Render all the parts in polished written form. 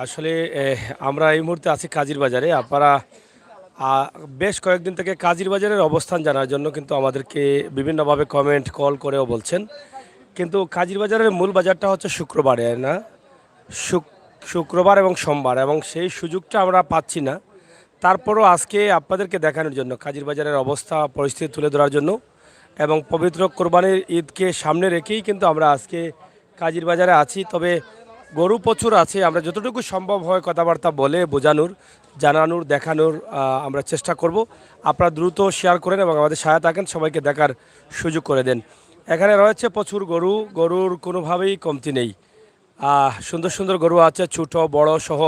আসলে আমরা এই মুহূর্তে আছি কাজীর বাজারে। আপনারা আ বেশ কয়েকদিন থেকে কাজীর বাজারের অবস্থান জানার জন্য কিন্তু আমাদেরকে বিভিন্নভাবে কমেন্ট, কল করেও বলছেন। কিন্তু কাজীর বাজারের মূল বাজারটা হচ্ছে শুক্রবারে না? শুক শুক্রবার এবং সোমবার এবং সেই সুযোগটা আমরা পাচ্ছি না। তারপরও আজকে আপনাদেরকে দেখানোর জন্য কাজীর বাজারের অবস্থা পরিস্থিতি তুলে ধরার জন্য এবং পবিত্র কোরবানির ঈদকে সামনে রেখেই কিন্তু আমরা আজকে কাজীর বাজারে আছি। তবে গরু প্রচুর আছে, আমরা যতটুকু সম্ভব হয় কথাবার্তা বলে বোঝানোর, জানানোর, দেখানোর আমরা চেষ্টা করব। আপনারা দ্রুত শেয়ার করেন এবং আমাদের সহায়তা থাকেন, সবাইকে দেখার সুযোগ করে দেন। এখানে রয়েছে প্রচুর গরু, গরুর কোনোভাবেই কমতি নেই। সুন্দর সুন্দর গরু আছে, ছোট বড় সহ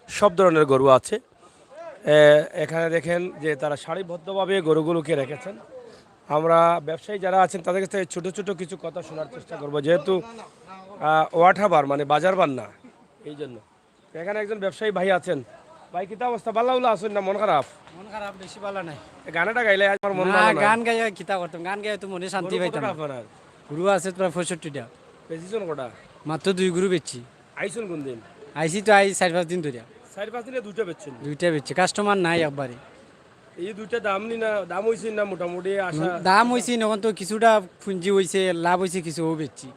সব ধরনের গরু আছে। এখানে দেখেন যে তারা সারিবদ্ধভাবে গরুগুলোকে রেখেছেন। আমরা ব্যবসায়ী যারা আছেন তাদের কাছে ছোটো ছোটো কিছু কথা শোনার চেষ্টা করব, যেহেতু ওয়াঠাবার মানে বাজার বার না, এই জন্য। এখানে একজন ব্যবসায়ী ভাই আছেন। ভাই কিতা অবস্থা, বাল্লা উল্লা আসুন না? মন খারাপ? মন খারাপ, বেশি ভালো নাই। গানাটা গাইলে আমার মন না, ভালো না। গান গাইয়া কিতা করতাম, গান গাইয়া তো মনে শান্তি পাইতাম। আপনার গুরু আছে প্রায় 65টা, বেশিজন কটা? মাত্র 2 গুরু বেচছি। আইসুন কোন দিন? আইসি তো 4-5 দিন ধরে। 4-5 দিনে দুটো বেচছেন? 2টা বেচছি, কাস্টমার নাই একবারে। এই দুইটা দাম নি না, দাম হয়েছে না মোটামুটি আশা? দাম হয়েছে এখন তো কিছুটা পুঁজি হয়েছে, লাভ হয়েছে কিছু, ও বেচছি।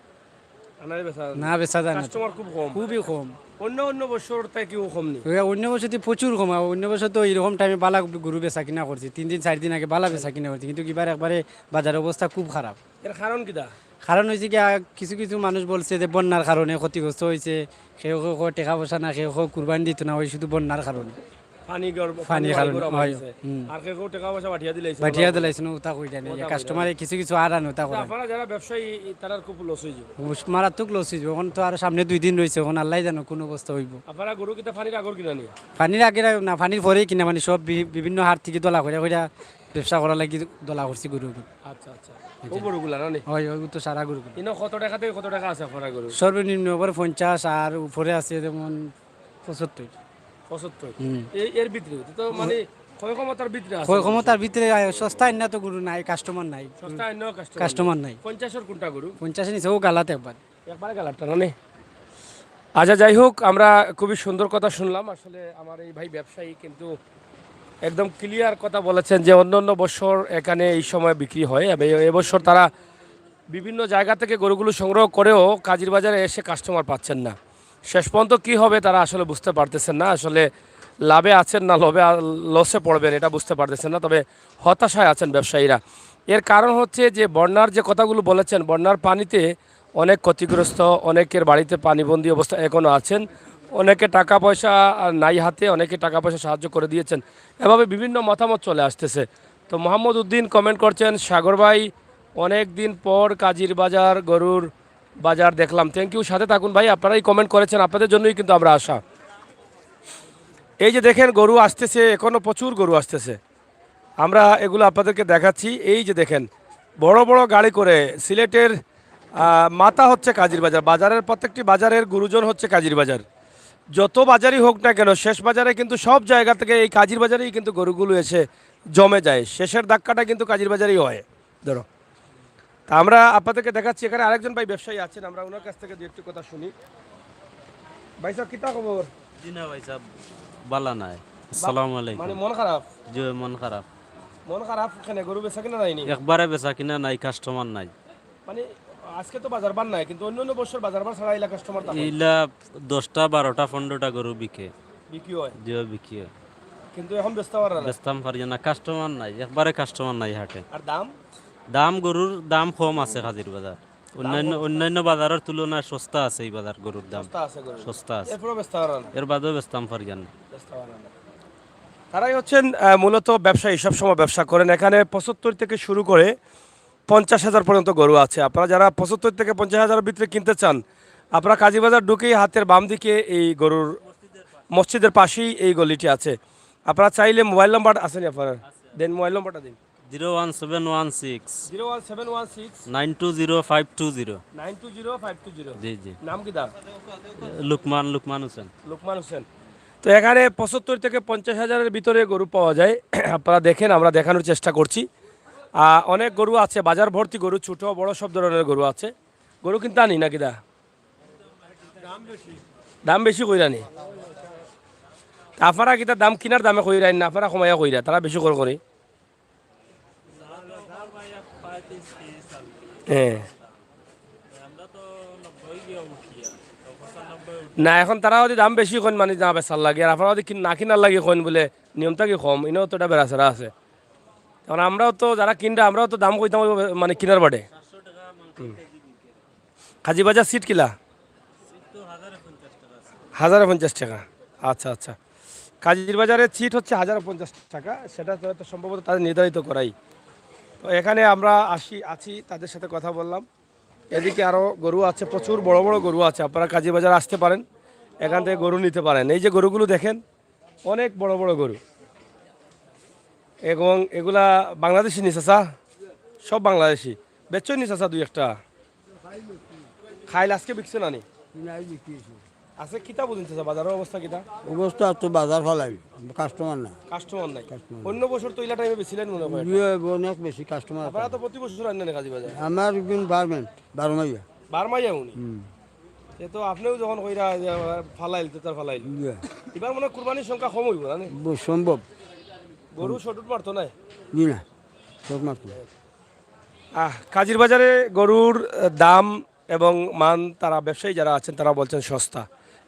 আনারে বেচা না বেচা যায় না, কাস্টমার খুব কম, খুবই কম। অন্য অন্য বছর তাই কেউ কম নেই? অন্য বছর তো প্রচুর কম, অন্য বছর তো এরকম টাইমে বালা গরু বেচা কিনা করছি, 3-4 দিন আগে বালা বেচা কিনা করছি, কিন্তু এবার একবারে বাজার অবস্থা খুব খারাপ। এর কারণ কিটা? কারণ হয়েছে কি, কিছু কিছু মানুষ বলছে যে বন্যার কারণে ক্ষতিগ্রস্ত হয়েছে, কেউ কেউ টাকা পয়সা না, কেউ কেউ কুরবানি দিত না, ওই শুধু বন্যার কারণে। পানি কারণে আর কেউ টাকা পয়সা পাঠিয়ে দিলাইছে, বাঠিয়া দিলাইছিল ওটা কইটা নেই, কাস্টমারে কিছু কিছু আর আনো তা করে। আপনারা যারা ব্যবসায়ী তারা খুব লস হয়ে যাবে, মারাত্মক লস হইব। এখন তো আর সামনে 2 দিন রয়েছে, এখন আল্লাহ জানো কোন অবস্থা হইব। আপনারা গরু কিটা পানির আগর কিনা নিয়ে? পানির আগে না, পানির পরেই কিনা, মানে সব বিভিন্ন হাট থেকে দলা করে কইরা ব্যবসা করা লাগি দলা করছি গরু। আচ্ছা আচ্ছা, ও গরুগুলা না? হয় ওই তো সারা গরু। ইনো কত টাকা থেকে কত টাকা আছে আপনারা গরু? সর্বনিম্ন উপরে 50 আর উপরে আছে যেমন 75। 75 এর ভিতরে তো মানে ক্ষয় ক্ষমতার ভিতরে আছে? ক্ষয় ক্ষমতার ভিতরে সস্তা না তো গরু নাই, কাস্টমার নাই, সস্তা অন্য কাস্টমার নাই। 50 এর কোনটা গরু? 50 নিচে ও গালাতে একবার একবারে গালারটা না? আচ্ছা, যাই হোক, আমরা খুবই সুন্দর কথা শুনলাম। আসলে আমার এই ভাই ব্যবসায়ী কিন্তু একদম ক্লিয়ার কথা বলেছেন যে অন্য অন্য বছর এখানে এই সময় বিক্রি হয় এবং এবছর তারা বিভিন্ন জায়গা থেকে গরুগুলো সংগ্রহ করেও কাজীর বাজারে এসে কাস্টমার পাচ্ছেন না। শেষ পর্যন্ত কী হবে তারা আসলে বুঝতে পারতেছেন না, আসলে লাভে আছেন না লসে পড়বেন এটা বুঝতে পারতেছেন না। তবে হতাশায় আছেন ব্যবসায়ীরা। এর কারণ হচ্ছে যে বন্যার যে কথাগুলো বলেছেন, বন্যার পানিতে অনেক ক্ষতিগ্রস্ত, অনেকের বাড়িতে পানিবন্দী অবস্থা এখনও আছেন, অনেকে টাকা পয়সা নাই হাতে, অনেকে টাকা পয়সা সাহায্য করে দিয়েছেন, এভাবে বিভিন্ন মতামত চলে আসতেছে। তো মোহাম্মদ উদ্দিন কমেন্ট করছেন, সাগর ভাই অনেক দিন পর কাজীর বাজার গরুর বাজার দেখলাম। থ্যাংক ইউ, সাথে থাকুন ভাই, আপনারাই কমেন্ট করেছেন, আপনাদের জন্যই কিন্তু আমরা আসা। এই যে দেখেন গরু আসতেছে, এখনও প্রচুর গরু আসতেছে, আমরা এগুলো আপনাদেরকে দেখাচ্ছি। এই যে দেখেন বড় বড় গাড়ি করে সিলেটের মাথা হচ্ছে কাজীর বাজার, বাজারের প্রত্যেকটি বাজারের গুরুজন হচ্ছে কাজীর বাজার। যত বাজারই হোক না কেন, শেষ বাজারে কিন্তু সব জায়গা থেকে এই কাজীর বাজারেই কিন্তু গরুগুলো এসে জমে যায়, শেষের ধাক্কাটা কিন্তু কাজীর বাজারেই হয়। ধরো, তা আমরা আপনাদেরকে দেখাচ্ছি। এখানে আরেকজন ভাই ব্যবসায়ী আছেন, আমরা ওনার কাছ থেকে দু একটি কথা শুনি। ভাই সাহেব কিতা খবর? জি না ভাই সাহেব, বালা নাই। আসসালামু আলাইকুম। মানে মন খারাপ? জি মন খারাপ, মন খারাপ কেন? গরু বেচা কিনা নাইনি? একবারে বেচা কিনা নাই, কাস্টমার নাই। মানে আজকে তো বাজার বার নাই, কিন্তু অন্য অন্য বছর বাজার বার ছাড়া এলাকা কাস্টমার এইলা 10টা 12টা 15টা গরু বিক্রি হয়, জি বিকে, কিন্তু এখন বেচতে পারে না, বেচতাম পারি না, কাস্টমার নাই, একবারে কাস্টমার নাই হাটে। আর দাম দাম গরুর দাম কম আছে হাজির বাজার, অন্যান্য বাজারের তুলনায় সস্তা আছে এই বাজার, গরুর দাম সস্তা আছে, গরু সস্তা আছে, এরপরে বেচতে পারে না, এর বাদেও বেচতাম পারি না। বেচতে পারে না। তারাই হচ্ছেন মূলত ব্যবসায়ী, সবসময় ব্যবসা করেন। এখানে 75 থেকে শুরু করে 50,000 পর্যন্ত গরু আছে। আপনারা যারা 75 থেকে 50,000 ভিতরে কিনতে চান, আপনারা কাজীবাজার ঢুকেই হাতের বাম দিকে এই গরুর মসজিদের পাশেই এই গলিটি আছে। আপনারা চাইলে মোবাইল নাম্বার আছে নি আপনার? দেন মোবাইল নাম্বারটা দিন। 01716 01716 920520। 920520। জি জি, নাম কি দা? লুকমান হোসেন। লোকমান হোসেন। তো এখানে 75 থেকে 50,000-এর ভিতরে গরু পাওয়া যায়। আপনারা দেখেন, আমরা দেখানোর চেষ্টা করছি। অনেক গরু আছে, বাজার ভর্তি গরু, ছোট বড় সব ধরনের গরু আছে। গরু কিন্তু আনি নাকি দা? দাম বেশি কইরা নি? আপনারা কিতা দাম কিনার দামে কইরা না আপনারা কমাইয়া কইরা তারা বেশি করে হ্যাঁ না এখন তারা যদি দাম বেশি কইন মানে না বেচার লাগে আর আপনারা যদি না কিনার লাগে কইন বলে নিয়মটা কি কম ইনেও তো এটা বেড়াচেরা আছে কারণ আমরাও তো যারা কিনরা আমরাও তো দাম কইতাম মানে কিনার বাড়ে কাজী বাজার সিট কিলা 1050 টাকা আচ্ছা আচ্ছা কাজীর বাজারের সিট হচ্ছে 1050 টাকা সেটা তো সম্ভবত তাদের নির্ধারিত করাই তো এখানে আমরা আছি তাদের সাথে কথা বললাম এদিকে আরও গরু আছে প্রচুর বড় বড় গরু আছে আপনারা কাজী বাজার আসতে পারেন এখান থেকে গরু নিতে পারেন এই যে গরুগুলো দেখেন অনেক বড় বড় গরু এবং এগুলা বাংলাদেশি নিচাচা সব বাংলাদেশি বেচই নিচাচা দুই একটা খাইল আজকে বিকছে না নি আছে কিতা বুঝুন চাচা বাজারের অবস্থা কিতা অবস্থা তো বাজার ফলাই কাস্টমার না কাস্টমার নাই অন্য বছর তো ইলা টাইমে বেছিলেন মনে হয় অনেক বেশি কাস্টমার আপনারা তো প্রতি বছর আনেন কাজী বাজার আমার একদিন বারমেন্ট 12 মাইয়া বারমাইয়া উনি এ তো আপনিও যখন কইরা ফালাইল তো তার ফালাইল এবার মনে হয় কুরবানির সংখ্যা কম হইব না সম্ভব গরু শটুট মারতো না জি না সব মাত্র কাজীর বাজারে গরুর দাম এবং মান তারা ব্যবসায়ী যারা আছেন তারা বলছেন সস্তা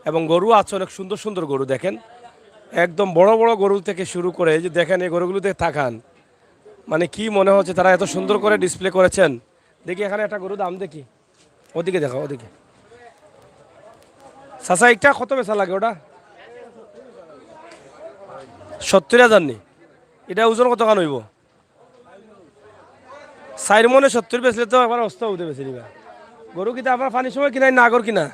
এবং গরু আছে অনেক সুন্দর সুন্দর গরু দেখেন একদম বড় বড় গরু থেকে শুরু করে এই যে দেখেন এই গরুগুলোতে তাকান মানে কি মনে হচ্ছে তারা এত সুন্দর করে ডিসপ্লে করেছেন দেখি এখানে একটা গরু দাম দেখি ওদিকে দেখো ওদিকে চাচা একটা কত বেচা লাগে ওটা 70,000 নি এটা ওজন কত কান হইব 4 মনে 70 বেচলে তো আবার অবস্থা হতে বেশি নিবা গরু কিনা আপনার পানির সময় কিনা না আগর কিনা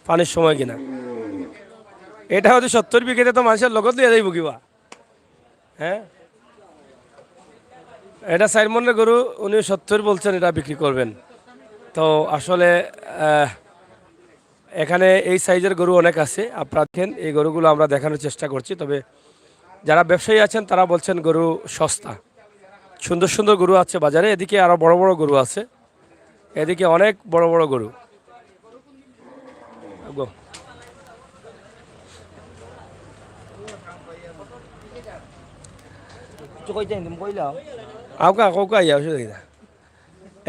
পানির সময় কিনা এটা হয়তো 70 বিঘেতে তো মানুষের লগত দিয়ে যাইব কিবা হ্যাঁ এটা 4 মনের গরু উনি 70 বলছেন এটা বিক্রি করবেন তো আসলে এখানে এই সাইজের গরু অনেক আছে আপনারা দেখেন এই গরুগুলো আমরা দেখানোর চেষ্টা করছি তবে যারা ব্যবসায়ী আছেন তারা বলছেন গরু সস্তা সুন্দর সুন্দর গরু আছে বাজারে এদিকে আরো বড় বড় গরু আছে এদিকে অনেক বড় বড় গরু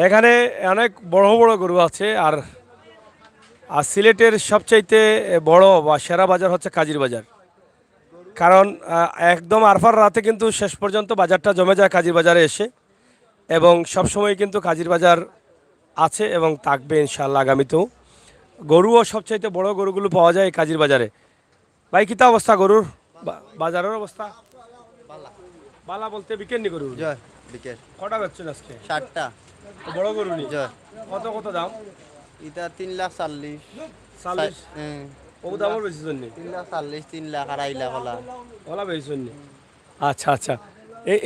এখানে অনেক বড় বড় গরু আছে আর সিলেটের সবচাইতে বড় বা সেরা বাজার হচ্ছে কাজীর বাজার কারণ একদম আরফার রাতে কিন্তু শেষ পর্যন্ত বাজারটা জমে যায় কাজীর বাজারে এসে এবং সবসময় কিন্তু কাজীর বাজার আছে এবং থাকবে ইনশাআল্লাহ আগামীতেও গরুও সবচাইতে বড় গরুগুলো পাওয়া যায় কাজীর বাজারে ভাই কিতা অবস্থা গরুর বাজারের অবস্থা বালা বলতে বিকেননি গরু কটা বেচছেন আজকে 60টা বড় গরু নি কত কত দাম এটা 340 40 ও দামও বেশি জন্য 340 3 লাখ 2.5 লাখ হলা ওলা বেশি জন্য আচ্ছা আচ্ছা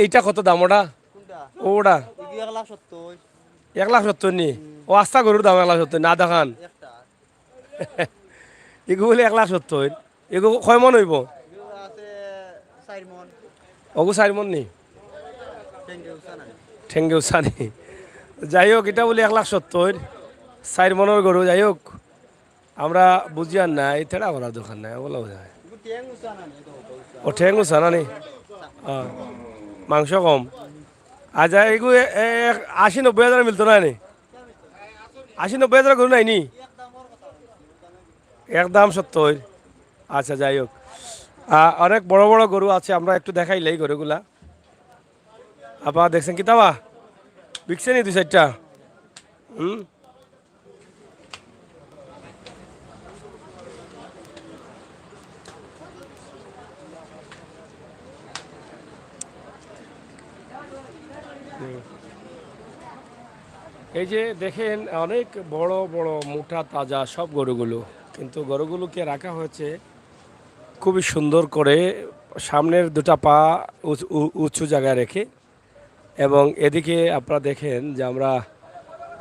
এইটা কত দাম ওটা ওটা 1,70,000 1,70,000 নি ও আস্তা গরুর দাম 1,70,000 না দেখান এগুলো 1,70,000 এগুলো কয় মন হইব আছে 4 মন ওগু 4 মন নি ঠেঙ্গে উসানি যাই হোক এটা বলি 1,70,000 4 মনের গরু যাই হোক আমরা বুঝি আর না এই তেড়া করার দোকান নাই বলা যায় ও ঠেং উসানা নি মাংস কম আচ্ছা এগুলো 80-90 হাজার মিলতো না নি 80-90 হাজার গরু নাই নি একদম 70 আচ্ছা যাই হোক অনেক বড় বড় গরু আছে আমরা একটু দেখাইলাই গরুগুলা আপনারা দেখছেন কি তাবা বিকছে নি 2-4টা এই যে দেখেন অনেক বড় বড় মোটা তাজা সব গরুগুলো কিন্তু গরুগুলোকে রাখা হয়েছে খুবই সুন্দর করে সামনের দুটা পা উঁচু জায়গায় রেখে এবং এদিকে আপনারা দেখেন যে আমরা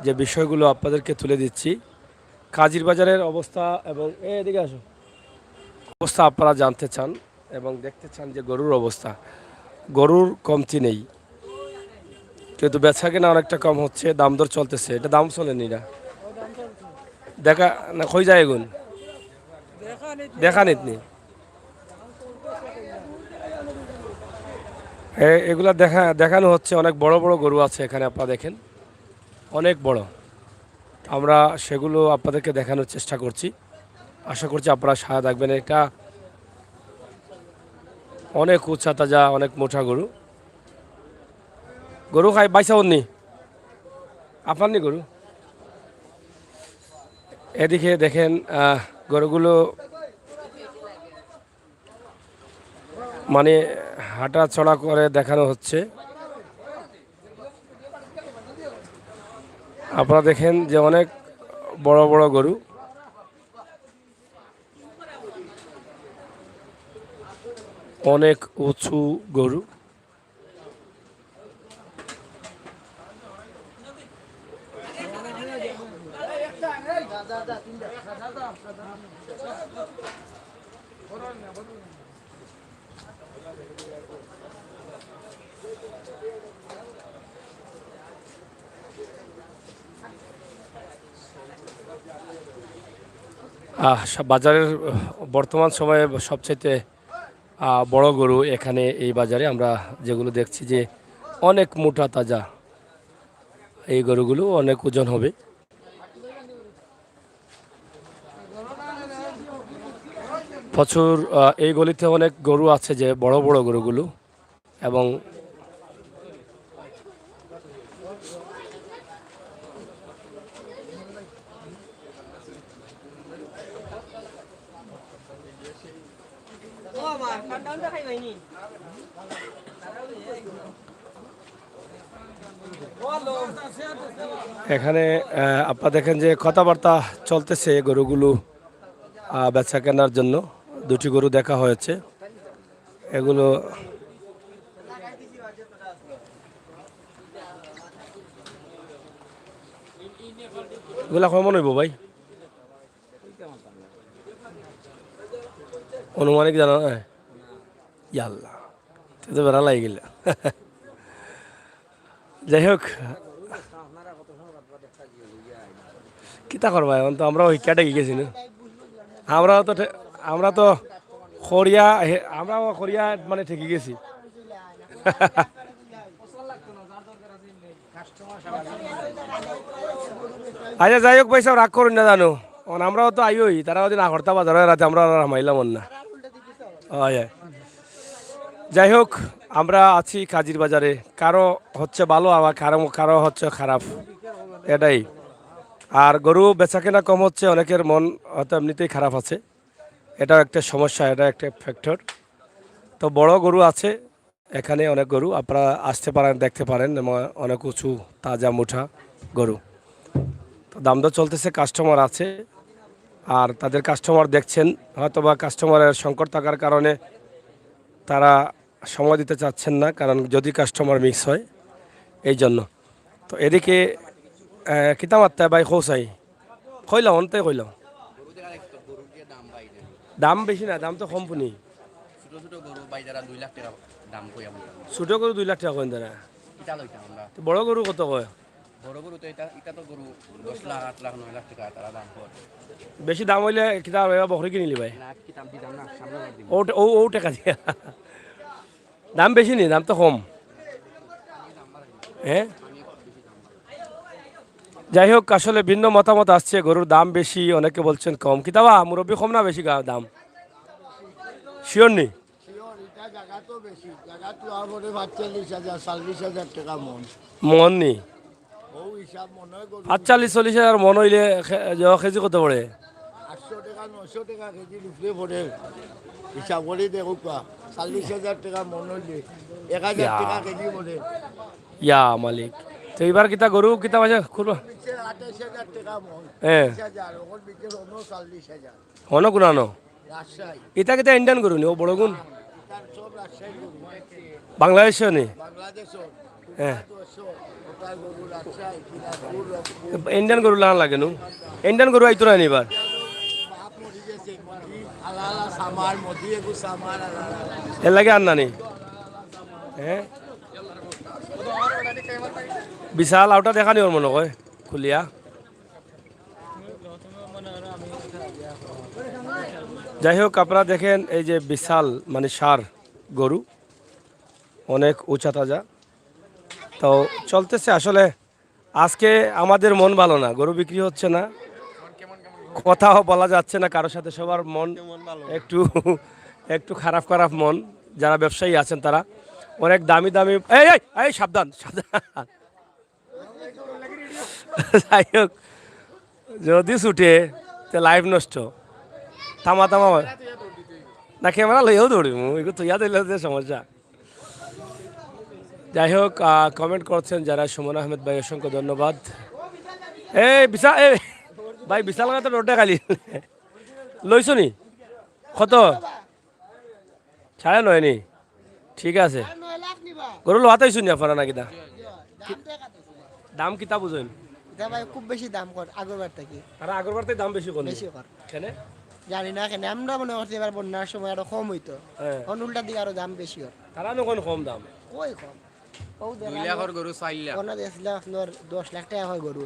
যে বিষয়গুলো আপনাদেরকে তুলে দিচ্ছি কাজীর বাজারের অবস্থা এবং এদিকে আসো অবস্থা আপনারা জানতে চান এবং দেখতে চান যে গরুর অবস্থা গরুর কমতি নেই কিন্তু বেচা কেনা অনেকটা কম হচ্ছে দাম দর চলতেছে এটা দাম চলেনি না দেখা না কই যায় এগুন দেখা দেখানিত নি এগুলা দেখানো হচ্ছে। অনেক বড় বড় গরু আছে এখানে, আপনারা দেখেন অনেক বড়। আমরা সেগুলো আপনাদেরকে দেখানোর চেষ্টা করছি। আশা করছি আপনারা সাড়া থাকবেন। এটা অনেক উঁচা তাজা, অনেক মোটা গরু। গরু খাই বাইসা উনি আপনার নি গরু। এদিকে দেখেন গরুগুলো মানে হাঁটা চড়া করে দেখানো হচ্ছে। আপনারা দেখেন যে অনেক বড় বড় গরু। অনেক উঁচু গরু। বাজারের বর্তমান সময়ে সবচাইতে বড় গরু এখানে এই বাজারে আমরা যেগুলো দেখছি যে অনেক মোটা তাজা। এই গরুগুলো অনেক ওজন হবে। প্রচুর এই গলিতে অনেক গরু আছে যে বড় বড় গরুগুলো। এবং এখানে আপনারা দেখেন যে কথাবার্তা চলতেছে গরুগুলো বেচা কেনার জন্য। দুটি গরু দেখা হয়েছে। এগুলো এগুলা কেমন হইব ভাই অনুমানিক জানা না? ইয়াল্লা তো বেড়া লাগে গেল। যাই হোক কিতা করবা এখন তো আমরাও শিক্ষা ডেকে গেছি না। আমরা তো খরিয়া আমরাও খরিয়া মানে ঠেকে গেছি। আচ্ছা যাই হোক পয়সা রাগ করুন না জানো, আমরাও তো আইই তারা যদি না করতে বাজার হয় রাতে আমরা হামাইলাম না। যাই হোক আমরা আছি কাজির বাজারে। কারো হচ্ছে ভালো আবার কারো হচ্ছে খারাপ, এটাই। আর গরু বেচা কেনা কম হচ্ছে, অনেকের মন হয়তো এমনিতেই খারাপ আছে। এটাও একটা সমস্যা, এটা একটা ফ্যাক্টর। তো বড় গরু আছে এখানে, অনেক গরু আপনারা আসতে পারেন, দেখতে পারেন। অনেক উঁচু তাজা মুঠা গরু। তো দাম দর চলতেছে, কাস্টমার আছে। আর তাদের কাস্টমার দেখছেন, হয়তো বা কাস্টমারের সংকট থাকার কারণে তারা সময় দিতে চাচ্ছেন না, কারণ যদি কাস্টমার মিক্স হয় এই জন্য। তো এদিকে কিতা মাত্রা ভাই খোসাই কইলাম অন্তে কইলাম দাম বেশি না, দাম তো কম পুনি। ছোট গরু 2 লাখ টাকা কইন না, বড় গরু কত কয়? বেশি দাম হইলে কিতা বকরি কিনিলি ভাই? ও টাকা দিয়া দাম বেশি নি, দাম তো কম। হ্যাঁ যাই হোক আসলে ভিন্ন মতামত আসছে। গরুর দাম বেশি, অনেকে বলছেন কম। কিতাবা মুরব্বী কম না বেশি দাম শিওর নি? মন নি 45-40 মন হইলে কেজি কত পড়ে? 800 টাকা 900 টাকা কেজি রুপে পড়ে। হিসাব করে দেখো 40,000 টাকা মন হইলে 1000 টাকা কেজি পড়ে। ইয়া মালিক, তো এবার কিতা গরু কিতা বাজে খুলবা? 28,000 টাকা মন। হ্যাঁ 30,000 ওর বিকে 40,000 হন গুনানো। রাজশাহী এটা কিতা ইন্ডিয়ান গরু নি? ও বড় গুণ তার সব রাজশাহী গরু। বাংলাদেশে নি? বাংলাদেশও হ্যাঁ ওটার গরু রাজশাহী দিনাজপুর ইন্ডিয়ান গরু লাগান লাগে নু। ইন্ডিয়ান গরু আইতো না এবার। বাপ মরি গেছে মদি আলালা সামার মদি এগু সামার আলালা এর লাগে আর নানি। হ্যাঁ বিশাল আউটা দেখানি ওর মনে হয় খুলিয়া। যাই হোক আপনারা দেখেন এই যে বিশাল মানে সার গরু অনেক উঁচা তাজা তো চলতেছে আসলে আজকে আমাদের মন ভালো না গরু বিক্রি হচ্ছে না কথাও বলা যাচ্ছে না কারোর সাথে সবার মন একটু একটু খারাপ খারাপ মন যারা ব্যবসায়ী আছেন তারা অনেক দামি দামি এই এই এই সাবধান সাবধান যাই হোক যদি ছুটে তে লাইভ নষ্ট থামা থামা না ক্যামেরা লইয়াও দৌড়িব এগুলো তুইয়া দিলে যে সমস্যা যাই হোক কমেন্ট করছেন যারা সুমন আহমেদ ভাই অসংখ্য ধন্যবাদ এই বিশাল এই ভাই বিশাল তো রোডটা খালি লইছ নি কত 9.5 নি ঠিক আছে গরু লোহাতেই শুনি আপনারা নাকি দা দাম কিতা বুঝেন এটা ভাই খুব বেশি দাম কর আগরবার থেকে আর আগরবার দাম বেশি কোন বেশি কর কেন জানি না কেন আমরা মনে করছি এবার বন্যার সময় আরো কম হইতো হ্যাঁ অন উল্টা দিকে আরো দাম বেশি হয় তারা কোন কম দাম কই কম ও 2 লাখের গরু 4 লাখ ওনা দেখলে আপনার 10 লাখ টাকা হয় গরু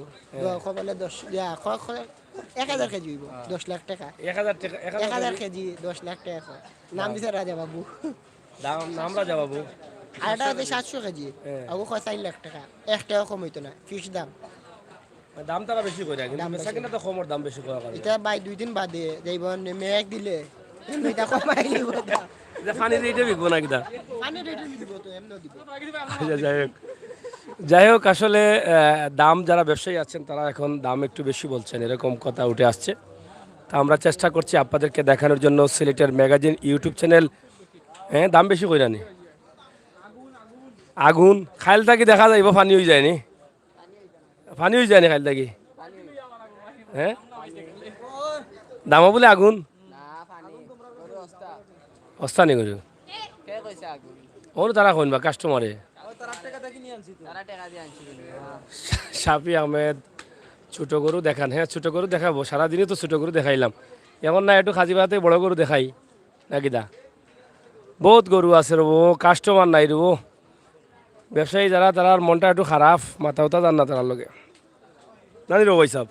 কবলে 10 ইয়া 1000 কেজি হইব 10 লাখ টাকা 1000 টাকা 1000 কেজি 10 লাখ টাকা হয়। নাম দিছে রাজা বাবু দাম নাম রাজা বাবু আর এটা হচ্ছে 700 কেজি আগো 4 লাখ টাকা 1 টাকা কম হইতো না ফিক্স দাম দাম তারা বেশি করে কিন্তু দাম বেচা কিনা তো কমর দাম বেশি করা করে এটা ভাই 2 দিন বাদে যাইব মেঘ দিলে এটা কমাই নিব যে পানি রেটে বিকবো না কিটা পানি রেট দিব তো এমন দিব যাই হোক আসলে দাম যারা ব্যবসায়ী আছেন তারা এখন দাম একটু বেশি বলছেন এরকম কথা উঠে আসছে তা আমরা চেষ্টা করছি আপনাদেরকে দেখানোর জন্য সিলেটের ম্যাগাজিন ইউটিউব চ্যানেল হ্যাঁ দাম বেশি কইরা নি আগুন খাইল থাকি দেখা যাইব পানি হয়ে যায়নি পানি হয়ে যায়নি খাইল থাকি হ্যাঁ দামও বলে আগুন অস্তানি করু ওর তারা কইনবা কাস্টমারে শাফি আহমেদ ছোট গরু দেখান হ্যাঁ ছোট গরু দেখাবো সারাদিনই তো ছোট গরু দেখাইলাম এমন না একটু খাজিবাতে বড় গরু দেখাই নাকি দা বহুত গরু আছে রবো কাস্টমার নাই রবো ব্যবসায়ী যারা তারার মনটা একটু খারাপ মাথা উতা যান না তার লগে নানি রবো সব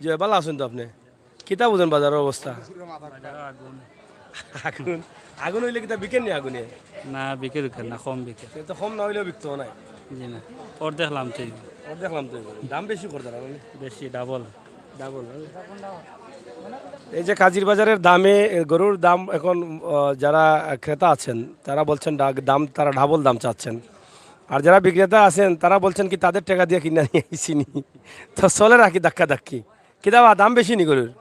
যে ভালো আছেন তো আপনি কিতা বুঝেন বাজারের অবস্থা আগুন আগুন হইলে কিতা বিকেন নি আগুনে না বিকে দুঃখের না কম বিকে তো কম না হইলেও বিকতো নাই জি না ওর দেখলাম তো ওর দেখলাম তো দাম বেশি করে তারা বেশি ডাবল ডাবল এই যে কাজির বাজারের দামে গরুর দাম এখন যারা ক্রেতা আছেন তারা বলছেন দাম তারা ডাবল দাম চাচ্ছেন আর যারা বিক্রেতা আছেন তারা বলছেন কি তাদের টাকা দিয়ে কিনে নিয়ে আইসি নি তো চলে রাখি ধাক্কা ধাক্কি কি দাম বেশি নি গরুর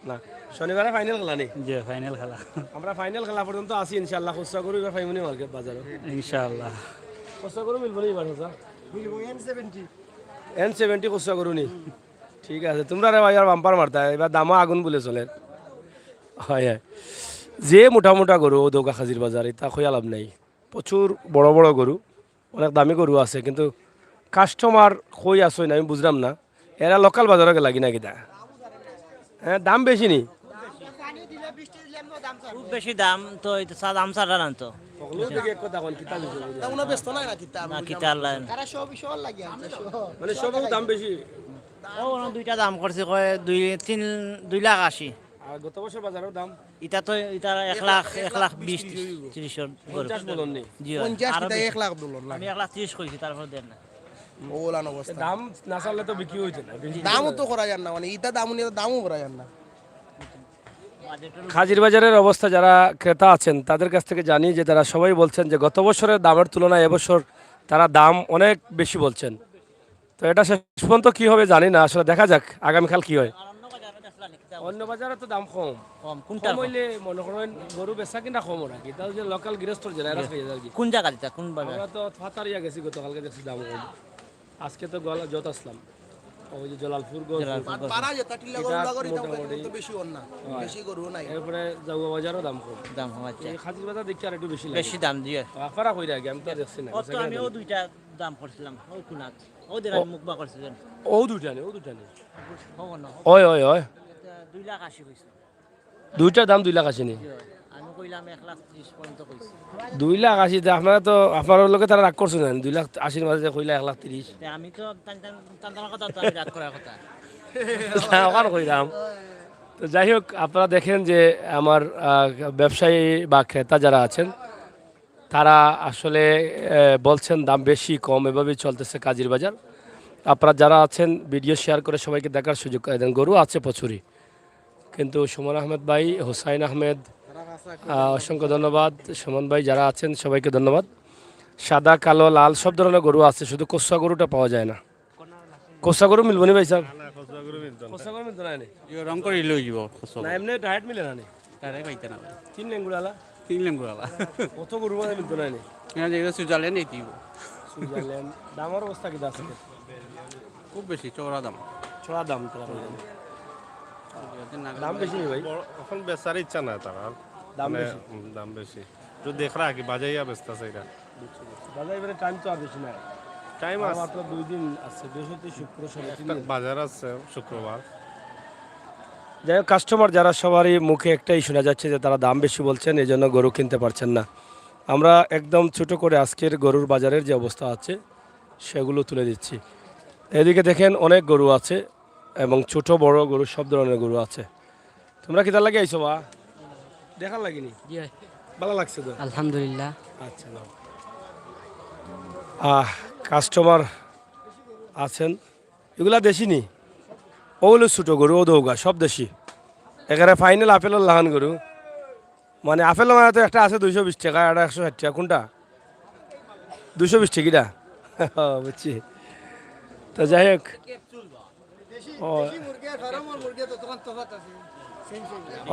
না শনিবারে ফাইনাল খেলা নেই যে ফাইনাল খেলা আমরা ফাইনাল খেলা পর্যন্ত আছি ইনশাআল্লাহ খুচরা গরু এবার ফাইমনি মার্কেট বাজারে ইনশাআল্লাহ খুচরা গরু মিলবো নি এবার খুচরা N70 খুচরা গরু নি ঠিক আছে তোমরা রে ভাই আর বাম্পার মারতা এবার দামও আগুন বলে চলে হয় হয় যে মোটা মোটা গরু দৌকা খাজির বাজার এটা খোয়া লাভ নাই প্রচুর বড় বড় গরু অনেক দামি গরু আছে কিন্তু কাস্টমার কই আসই না আমি বুঝলাম না এরা লোকাল বাজারে লাগি না কিনা হ্যাঁ দাম বেশি নি খুব বেশি দাম তো দাম ছাড়া না তো না কিতা তারা সব সব লাগি আছে সব মানে সব দাম বেশি ও দুইটা দাম করছে কয় 2 লাখ 80 আর গত বছর বাজারের দাম ইটা তো ইটা 1 লাখ 20 30 50 বলুন নি জি 1 লাখ ডলার আমি 1 লাখ 30 কইছি তারপর দেন না ওলান অবস্থা দাম না চাললে তো বিক্রি হইতো না দামও তো করা যান না মানে ইটা দাম নিয়ে দামও করা যান না খাজির বাজারের অবস্থা যারা ক্রেতা আছেন তাদের কাছ থেকে জানি যে তারা সবাই বলছেন যে গত বছরের দামের তুলনায় এবছর তারা দাম অনেক বেশি বলছেন তো এটা শেষ পর্যন্ত কী হবে জানি না আসলে দেখা যাক আগামীকাল কি হয় অন্য বাজারে তো দাম কম কম কোনটা কম হইলে মনে করেন গরু বেচা কিনা কম ওরা কি তাও যে লোকাল গৃহস্থর জেলা এরা পেয়ে যায় কি কোন জায়গা দিতা কোন বাজার আমরা তো ফাতারিয়া গেছি গতকালকে দেখছি দাম কম আজকে তো গলা যত আসলাম ওই যে জলালপুর পারা যেটা টিলা গরু লাগরি দাম তো বেশি ওর না বেশি গরু নাই এরপরে জাউয়া বাজারও দাম কম দাম হচ্ছে এই খাজির বাজার দেখছি আর একটু বেশি লাগে বেশি দাম দিয়ে আফারা কইরা আগে আমি তো দেখছি না ও তো আমি ও দুইটা দাম করছিলাম ও কোনাত ও দেন মুখবা করছিলেন ও দুইটা নেই ও না ওই ওই ওই 2 লাখ 80 কইছে দুইটার দাম 2 লাখ আসেনি আমি কইলাম 1 লাখ 30 পর্যন্ত কইছি 2 লাখ 80 তে আপনারা তো আপনার লোকে তারা রাগ করছেন 2 লাখ 80 এর মাঝে কইলা 1 লাখ 30 তে আমি তো টান টান কথা তো আমি রাত করার কথা ওখান কইলাম 2 লাখ 80 কইছি 2 লাখ 80 তে আপনারা তো আপনার লোকে তারা রাগ করছেন 2 লাখ 80 এর মাঝে কইলা 1 লাখ 30 আমি তো তো যাই হোক, আপনারা দেখেন যে আমার ব্যবসায়ী বা ক্রেতা যারা আছেন তারা আসলে বলছেন দাম বেশি কম, এভাবেই চলতেছে কাজীর বাজার। আপনারা যারা আছেন ভিডিও শেয়ার করে সবাইকে দেখার সুযোগ করে দেন। গরু আছে প্রচুরই, কিন্তু সুমন আহমেদ ভাই, হুসাইন আহমেদ, অসংখ্য ধন্যবাদ। সুমন ভাই যারা আছেন সবাইকে ধন্যবাদ। সাদা, কালো, লাল সব ধরনের গরু আছে, শুধু কোসা গরুটা পাওয়া যায় না। কোসা গরু মিলবো নি ভাই সাহেব? কোসা গরু মিলতো না নি? রং করে লই যাব না এমনি ডায়েট মিলে না নি? তারে পাইতে না তিন লেঙ্গুড়ালা 3 লেঙ্গুরালা কত গরু মানে মিলতো না নি? এখানে যেগুলো সুইজারল্যান্ড এই দিব সুইজারল্যান্ড দামের অবস্থা কি আছে? খুব বেশি চওড়া দাম ছড়া দাম তোরা দাম বেশি নি ভাই? এখন বেচার ইচ্ছা নাই তার আর দাম মানে, বেশি? দাম বেশি তো দেখরা কি বাজাইয়া বেচতেছে এটা দাদা এবারে টাইম তো আর বেশি নাই, টাইম আর আছে, মাত্র 2 দিন আছে, বৃহস্পতি শুক্র শনি 3 দিন। বাজার আছে শুক্রবার। যাই হোক, কাস্টমার যারা সবারই মুখে একটাই শোনা যাচ্ছে যে তারা দাম বেশি বলছেন, এই জন্য গরু কিনতে পারছেন না। আমরা একদম ছোট করে আজকের গরুর বাজারের যে অবস্থা আছে সেগুলো তুলে দিচ্ছি। এদিকে দেখেন অনেক গরু আছে এবং ছোট বড় গরু সব ধরনের গরু আছে। তোমরা কি তার লাগে আইছো বা দেখার লাগেনি? ভালো লাগছে তো? আলহামদুলিল্লাহ। আচ্ছা নাও। কাস্টমার আছেন, এগুলা দেশি নি? ওগুলো ছোটো গরু, ও দৌগা সব দেশি। এখানে ফাইনাল আপেলের লাহান গরু, মানে আপেল মানে তো একটা আছে 220 টাকা, একটা 160 টাকা। কোনটা 220 টাকিটা? বুঝছি। তো যাই হোক,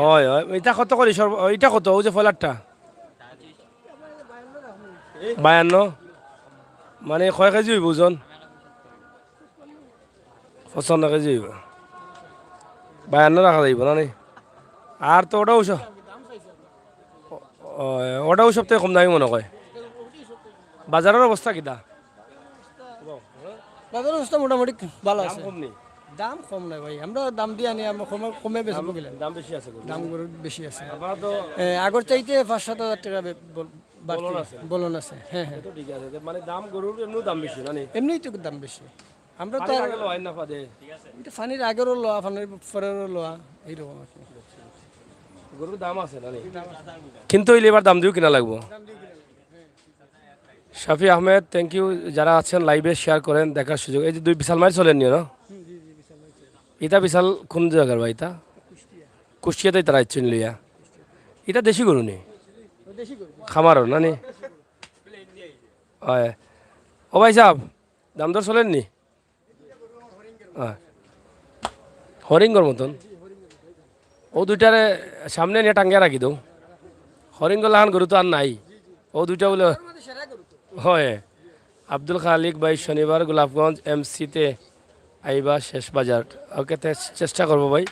হয় হয়। এটা কত করি এটা কত? ও যে ফলারটা 52, মানে কয় কেজি হইব ওজন? 55 কেজি হইব। 52 রাখা যাইব না নি? আর তো ওটাও ওটাও সবথেকে কম দামি মনে হয়। বাজারের অবস্থা কিটা? বাজারের অবস্থা মোটামুটি ভালো দাম আছে। কম নেই? দাম কম নাই ভাই, আমরা দাম দিয়ে আনি, আমরা কমে বেচবো গেলাম। দাম বেশি আছে গরু। দাম গরুর বেশি আছে, আপনারা তো আগর চাইতে 5-7 হাজার টাকা বলন আছে। বলন আছে। হ্যাঁ হ্যাঁ, তো ঠিক আছে, মানে দাম গরুর এমনিও দাম বেশি না নি? এমনিই তো দাম বেশি। আমরা তো পানির আগে লয় না পাদে? এটা ফানির আগেরও লোয়া, ফানির পরেরও লোয়া, এইরকম আর কি। গরুর দাম আছে না নি? কিন্তু এই এবার দাম দিয়েও কিনা লাগবো। শাফি আহমেদ, থ্যাংক ইউ। যারা আছেন লাইভে শেয়ার করেন, দেখার সুযোগ। এই যে 2 বিশাল মাইল চলেন নিও না? এটা বিশাল কোন জায়গার ভাই? এটা কুষ্টিয়াতেই তারা ইচ্ছেন লইয়া। এটা দেশি গরু নি? খামারও না নি? হয়। ও ভাই সাহেব, দাম দর চলেন নি? হরিঙ্গর মতন ও দুইটারে সামনে নিয়ে টাঙ্গিয়া রাখি দৌ। হরিঙ্গ লাহান গরু তো আর নাই, ও দুইটা বলে হয়। আব্দুল খালিক ভাই, শনিবার গোলাপগঞ্জ এমসিতে আইবা শেষ বাজার। ওকে, চেষ্টা করবো ভাই।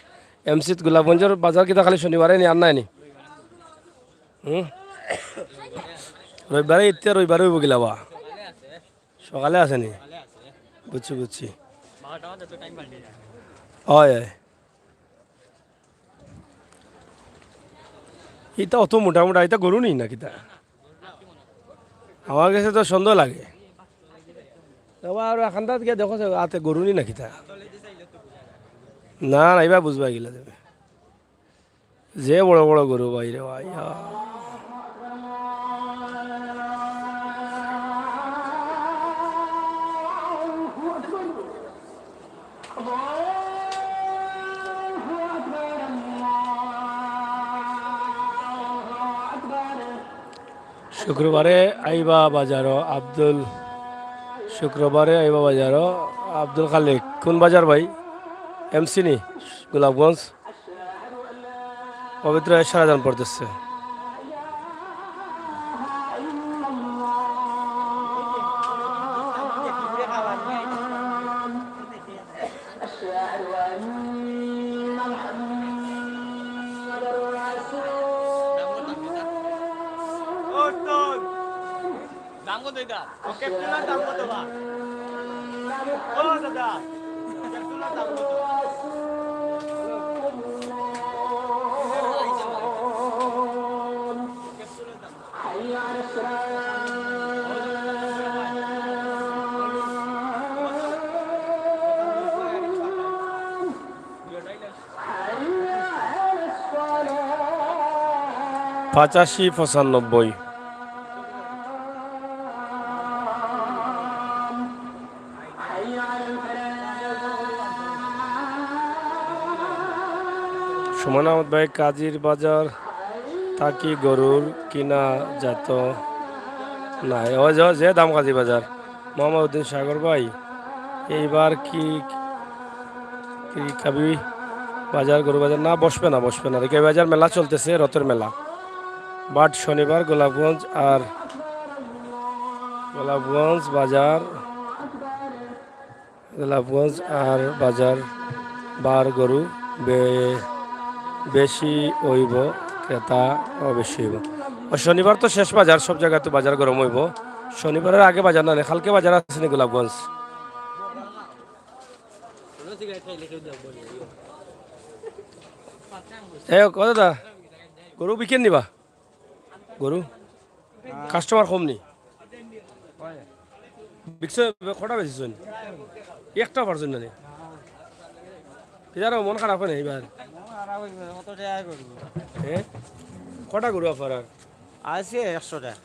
এমসি গোলাপগঞ্জের বাজার কিন্তু খালি শনিবারে নি, আর নাই নি? রবিবারে ইত্যা রবিবারে হইব গিলা বা সকালে আছে নি? বুঝছি বুঝছি। হয় এটা অত মোটামোটা, এটা গরু নেই না কিতা? আমার কাছে তো সন্দেহ লাগে। আর এখানটা গিয়ে দেখো আতে গরু নি না কিতা? না না, এবার বুঝবা গিলা দেবে যে বড় বড় গরু বাইরে ভাই। শুক্রবারে আইবা বাজারও শুক্রবারে আইবা বাজারও আব্দুল খালিক। কোন বাজার ভাই? এমসি নি? গোলাপগঞ্জ পবিত্র সারাদান পড়তেছে। 85-95। সুমন আহমদ ভাই, কাজীর বাজার থাকি গরুর কিনা যেত নাই, ও যে দাম কাজী বাজার। মোহাম্মদ উদ্দিন সাগর ভাই, এইবার কি কি খাবি বাজার গরু বাজার? না, বসবে না, বসবে না, দেখি বাজার মেলা চলতেছে, রথের মেলা। বাট শনিবার গোলাপগঞ্জ আর গোলাপগঞ্জ বাজার, গোলাপগঞ্জ আর বাজার বার গরু বেশি হইব, ক্রেতা বেশি হইব। শনিবার তো শেষ বাজার, সব জায়গায় তো বাজার গরম হইব। শনিবারের আগে বাজার না, কালকে বাজার আছে নি গোলাপগঞ্জ? দাদা, গরু বিকেন নিবা? গরু কাস্টমার কম নি? বিকছে কটা বেশিছেন? একটা পারছেন না? মন খারাপ হয় না এবার? কটা গরু আপনার? আছে 100 টাকা।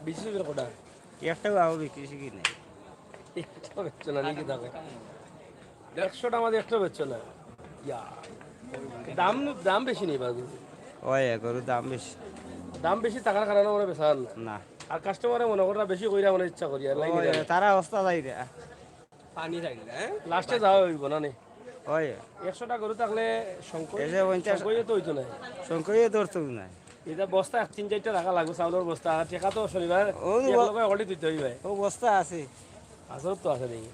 বিক্রি কটা? একটাও আরো বিক্রি শিখি নাই। একটা বেচছো না নাকি? থাকে 100টা আমাদের একটা বেচছো না। ইয়া, দাম দাম বেশি নেই বাবু। ওই গরুর দাম বেশি। দাম বেশি টাকার কারণে মনে বেচান না, আর কাস্টমারে মনে করা বেশি কইরা মনে ইচ্ছা করি আর লাইনে তারা অবস্থা যাই রে। লাস্টে যাওয়া হইব না নে। ওই 100টা গরু থাকলে এই যে 50 সংকইয়ে তো হইতো না। সংকইয়ে ধরতো না। এটা বস্তা 3-4টা রাখা লাগবে, চাউলের বস্তা। আর টেকা তো শনিবার একলগে অলি দিতে হইবে। ও বস্তা আছে। আসল তো আছে দেখি।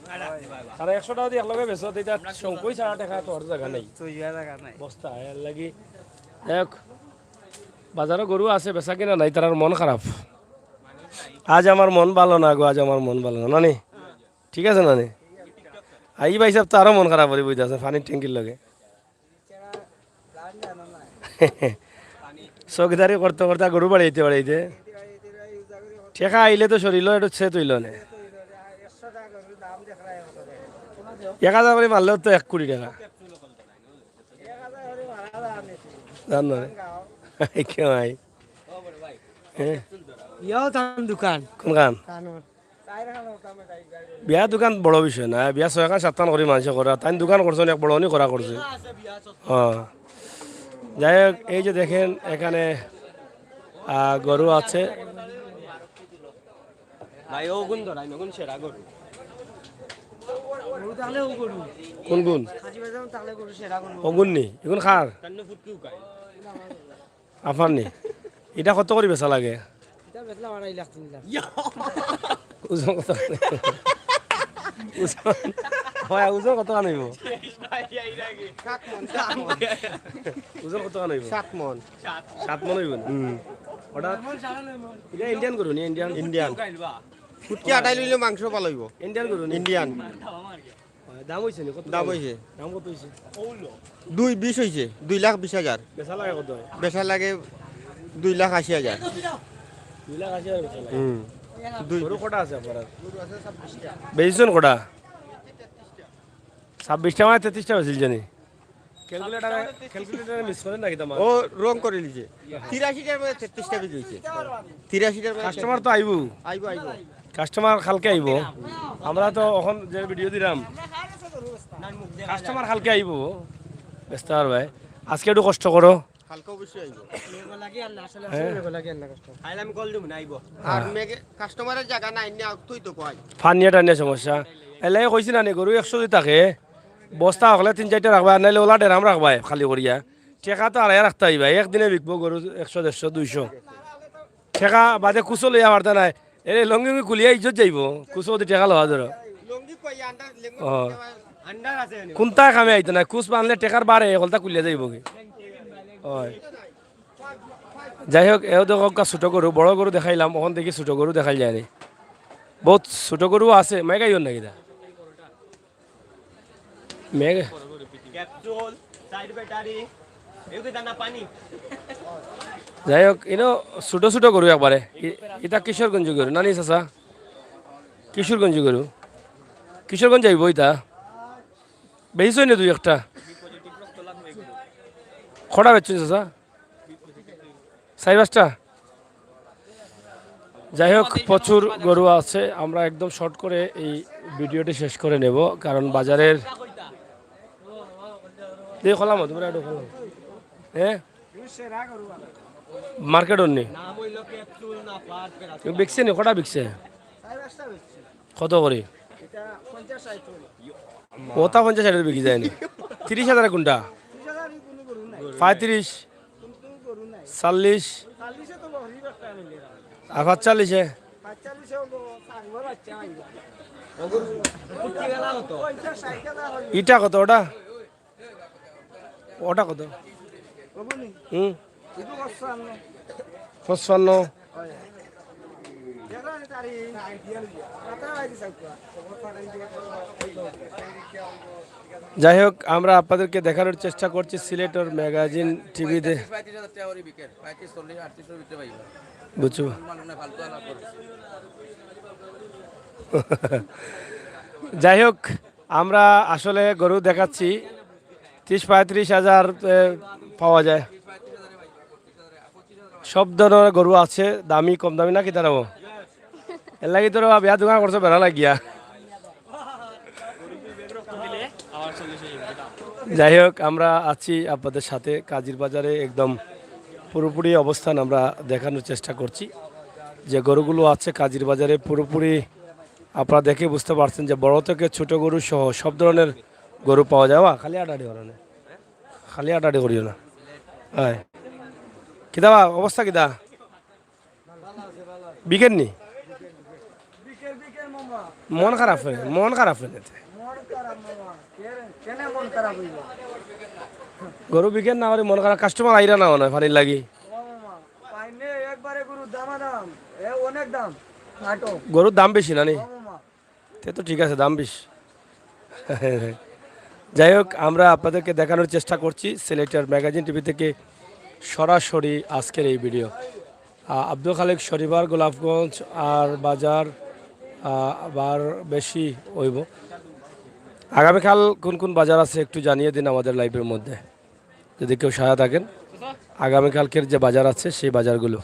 আর 100টা যদি একলগে বেচো এটা সংকই ছাড়া টাকা তো আর জায়গা নাই, তো ইয়া জায়গা নাই। বস্তা এর লাগি। দেখ বাজারে গরু আছে, বেচা কিনা নাই, তার মন খারাপ। আজ আমার মন ভালো না গো, আজ আমার মন ভালো না নানি। ঠিক আছে নানি? আই ভাই সাহেব তো আরো মন খারাপ করে বুঝতে আছে পানির ট্যাঙ্কির লগে। চৌকিদারি করতে করতে গরু বাড়াইতে বাড়াইতে ঠেকা আইলে তো শরীর একটু ছে তুইল না। 1000 করে মারলেও তো 1 কোটি টাকা। জানো কেউ আই দোকান কোন গান? বিয়া দোকান বড় বিষয় না, বিয়া 6-7 করে মানুষ করা, তাই দোকান করছো এক বড় করা করছে। যাই হোক, এই যে দেখেন এখানে গরু আছে। কোন গুণ? অগুণ নি? এগুন খার আফার নি? এটা কত করে বেচা লাগে? ওজন কত? ওজন কত আনিব? ওজন কত আনিব? 7 মন। 7 মন হইব। ওটা এটা ইন্ডিয়ান গরু নি? ইন্ডিয়ান ফুটকি আটাই লইলে মাংস পালাইব। ইন্ডিয়ান গরু নি? ইন্ডিয়ান দাম হইছে নি? কত দাম হইছে? দাম কত হইছে? 2.20 হইছে। 2,20,000। বেচা লাগে কত? বেচা লাগে 2,80,000। 2,80,000 বেচা লাগে। দুই গরু কটা আছে আপনার? বেচছেন কটা? 26টা মানে 33টা বেচিল জানি। ক্যালকুলেটারে মিস করেন নাকি তোমার? ও রং করে লিছে। 83টার মধ্যে 33টা বেজ হইছে। 83টার মধ্যে কাস্টমার তো আইবো, আইবো আইবো। কাস্টমার কালকে আইবো। আমরা তো এখন যে ভিডিও দিলাম কাস্টমার কালকে আইবো, ব্যস্ত আর ভাই আজকে একটু কষ্ট করো। হালকা অবশ্যই আইবো। হ্যাঁ? আইলে আমি কল দিব না আইবো। আর মেগে কাস্টমারের জায়গা নাই না তুই তো কই। ফানিয়া টানিয়া সমস্যা এলাই কইছি না নি গরু 100 যদি থাকে বস্তা হলে 3-4টা রাখবা, নাইলে ওলা ডেরাম রাখবা খালি করিয়া। ঠেকা তো আড়াই রাখতে হইবা, একদিনে বিকবো গরু 100, 150, 200 ঠেকা বাদে কুচো লইয়া পারতা নাই। এই লঙ্গি কুলিয়া ইজ্জত যাইব, কুচো যদি ঠেকা লওয়া ধরো। লঙ্গি কই আন্ডার লেঙ্গি ও আন্ডার আছে নি। কোনটা কামে আইতো না, কুচ বানলে টেকার বারে হলতা কুলিয়া যাইব কি। হয় যাই হোক, এও তো ছোট গরু, বড় গরু দেখাইলাম, ওখান থেকে ছোট গরু দেখাই যায়নি। বহুত ছোট গরু আছে। মেঘাইও নাকি দা মেঘ ক্যাপসুল সাইড ব্যাটারি এগুলো দানা পানি। যাই হোক, ইনো ছোট ছোট গরু একবারে। এটা কিশোরগঞ্জ গরু নানি চাচা? কিশোরগঞ্জ গরু, কিশোরগঞ্জ যাইব ইটা। বেশি না 2-1টা খড়া বেচছেন চাচা? সাইবাসটা যাই হোক প্রচুর গরু আছে, আমরা একদম শর্ট করে এই ভিডিওটি শেষ করে নেব, কারণ বাজারের দিয়ে খোলাম তোমরা একটু খোলাম হ্যাঁ মার্কেট অন্য বিকছে নি কটা বিকছে কত করে ওটা 50,000 বিকি যায়নি 30,000 কোনটা 35 40 আর 45 ইটা কত ওটা ওটা কত 55 যাই হোক আমরা আপনাদেরকে দেখানোর চেষ্টা করছি সিলেটের ম্যাগাজিন টিভিতে বুঝছো যাই হোক আমরা আসলে গরু দেখাচ্ছি 30-35 হাজার পাওয়া যায়, সব ধরনের গরু আছে, দামি কম দামি নাকি তারাও এর লাগি তোর বিয়া দোকান করছো বেড়া লাগিয়া। যাই হোক আমরা আছি আপনাদের সাথে কাজির বাজারে, একদম পুরোপুরি অবস্থান আমরা দেখানোর চেষ্টা করছি যে গরুগুলো আছে কাজির বাজারে পুরোপুরি আপনারা দেখে বুঝতে পারছেন যে বড় থেকে ছোট গরু সহ সব ধরনের গরু পাওয়া যায়। খালি আটাডি করো না, খালি আটাডি করিও না। হ্যাঁ কিদা অবস্থা কিদা বিকেট নি মন খারাপ হয়ে মন খারাপ হয়ে গরু বিকেট না হলে মন খারাপ, কাস্টমার আইরা না হয় পানির লাগি গরুর দাম বেশি না নি তে তো ঠিক আছে দাম বেশি। যাই হোক আমরা আপনাদেরকে দেখানোর চেষ্টা করছি সিলেটের ম্যাগাজিন টিভি থেকে সরাসরি আজকের এই ভিডিও। আব্দুল খালেক শনিবার গোলাপগঞ্জ আর বাজার আবার বেশি হইব। আগামীকাল কোন কোন বাজার আছে একটু জানিয়ে দিন আমাদের লাইভের মধ্যে যদি কেউ সহায় থাকেন। আগামীকালকের যে বাজার আছে সেই বাজারগুলো,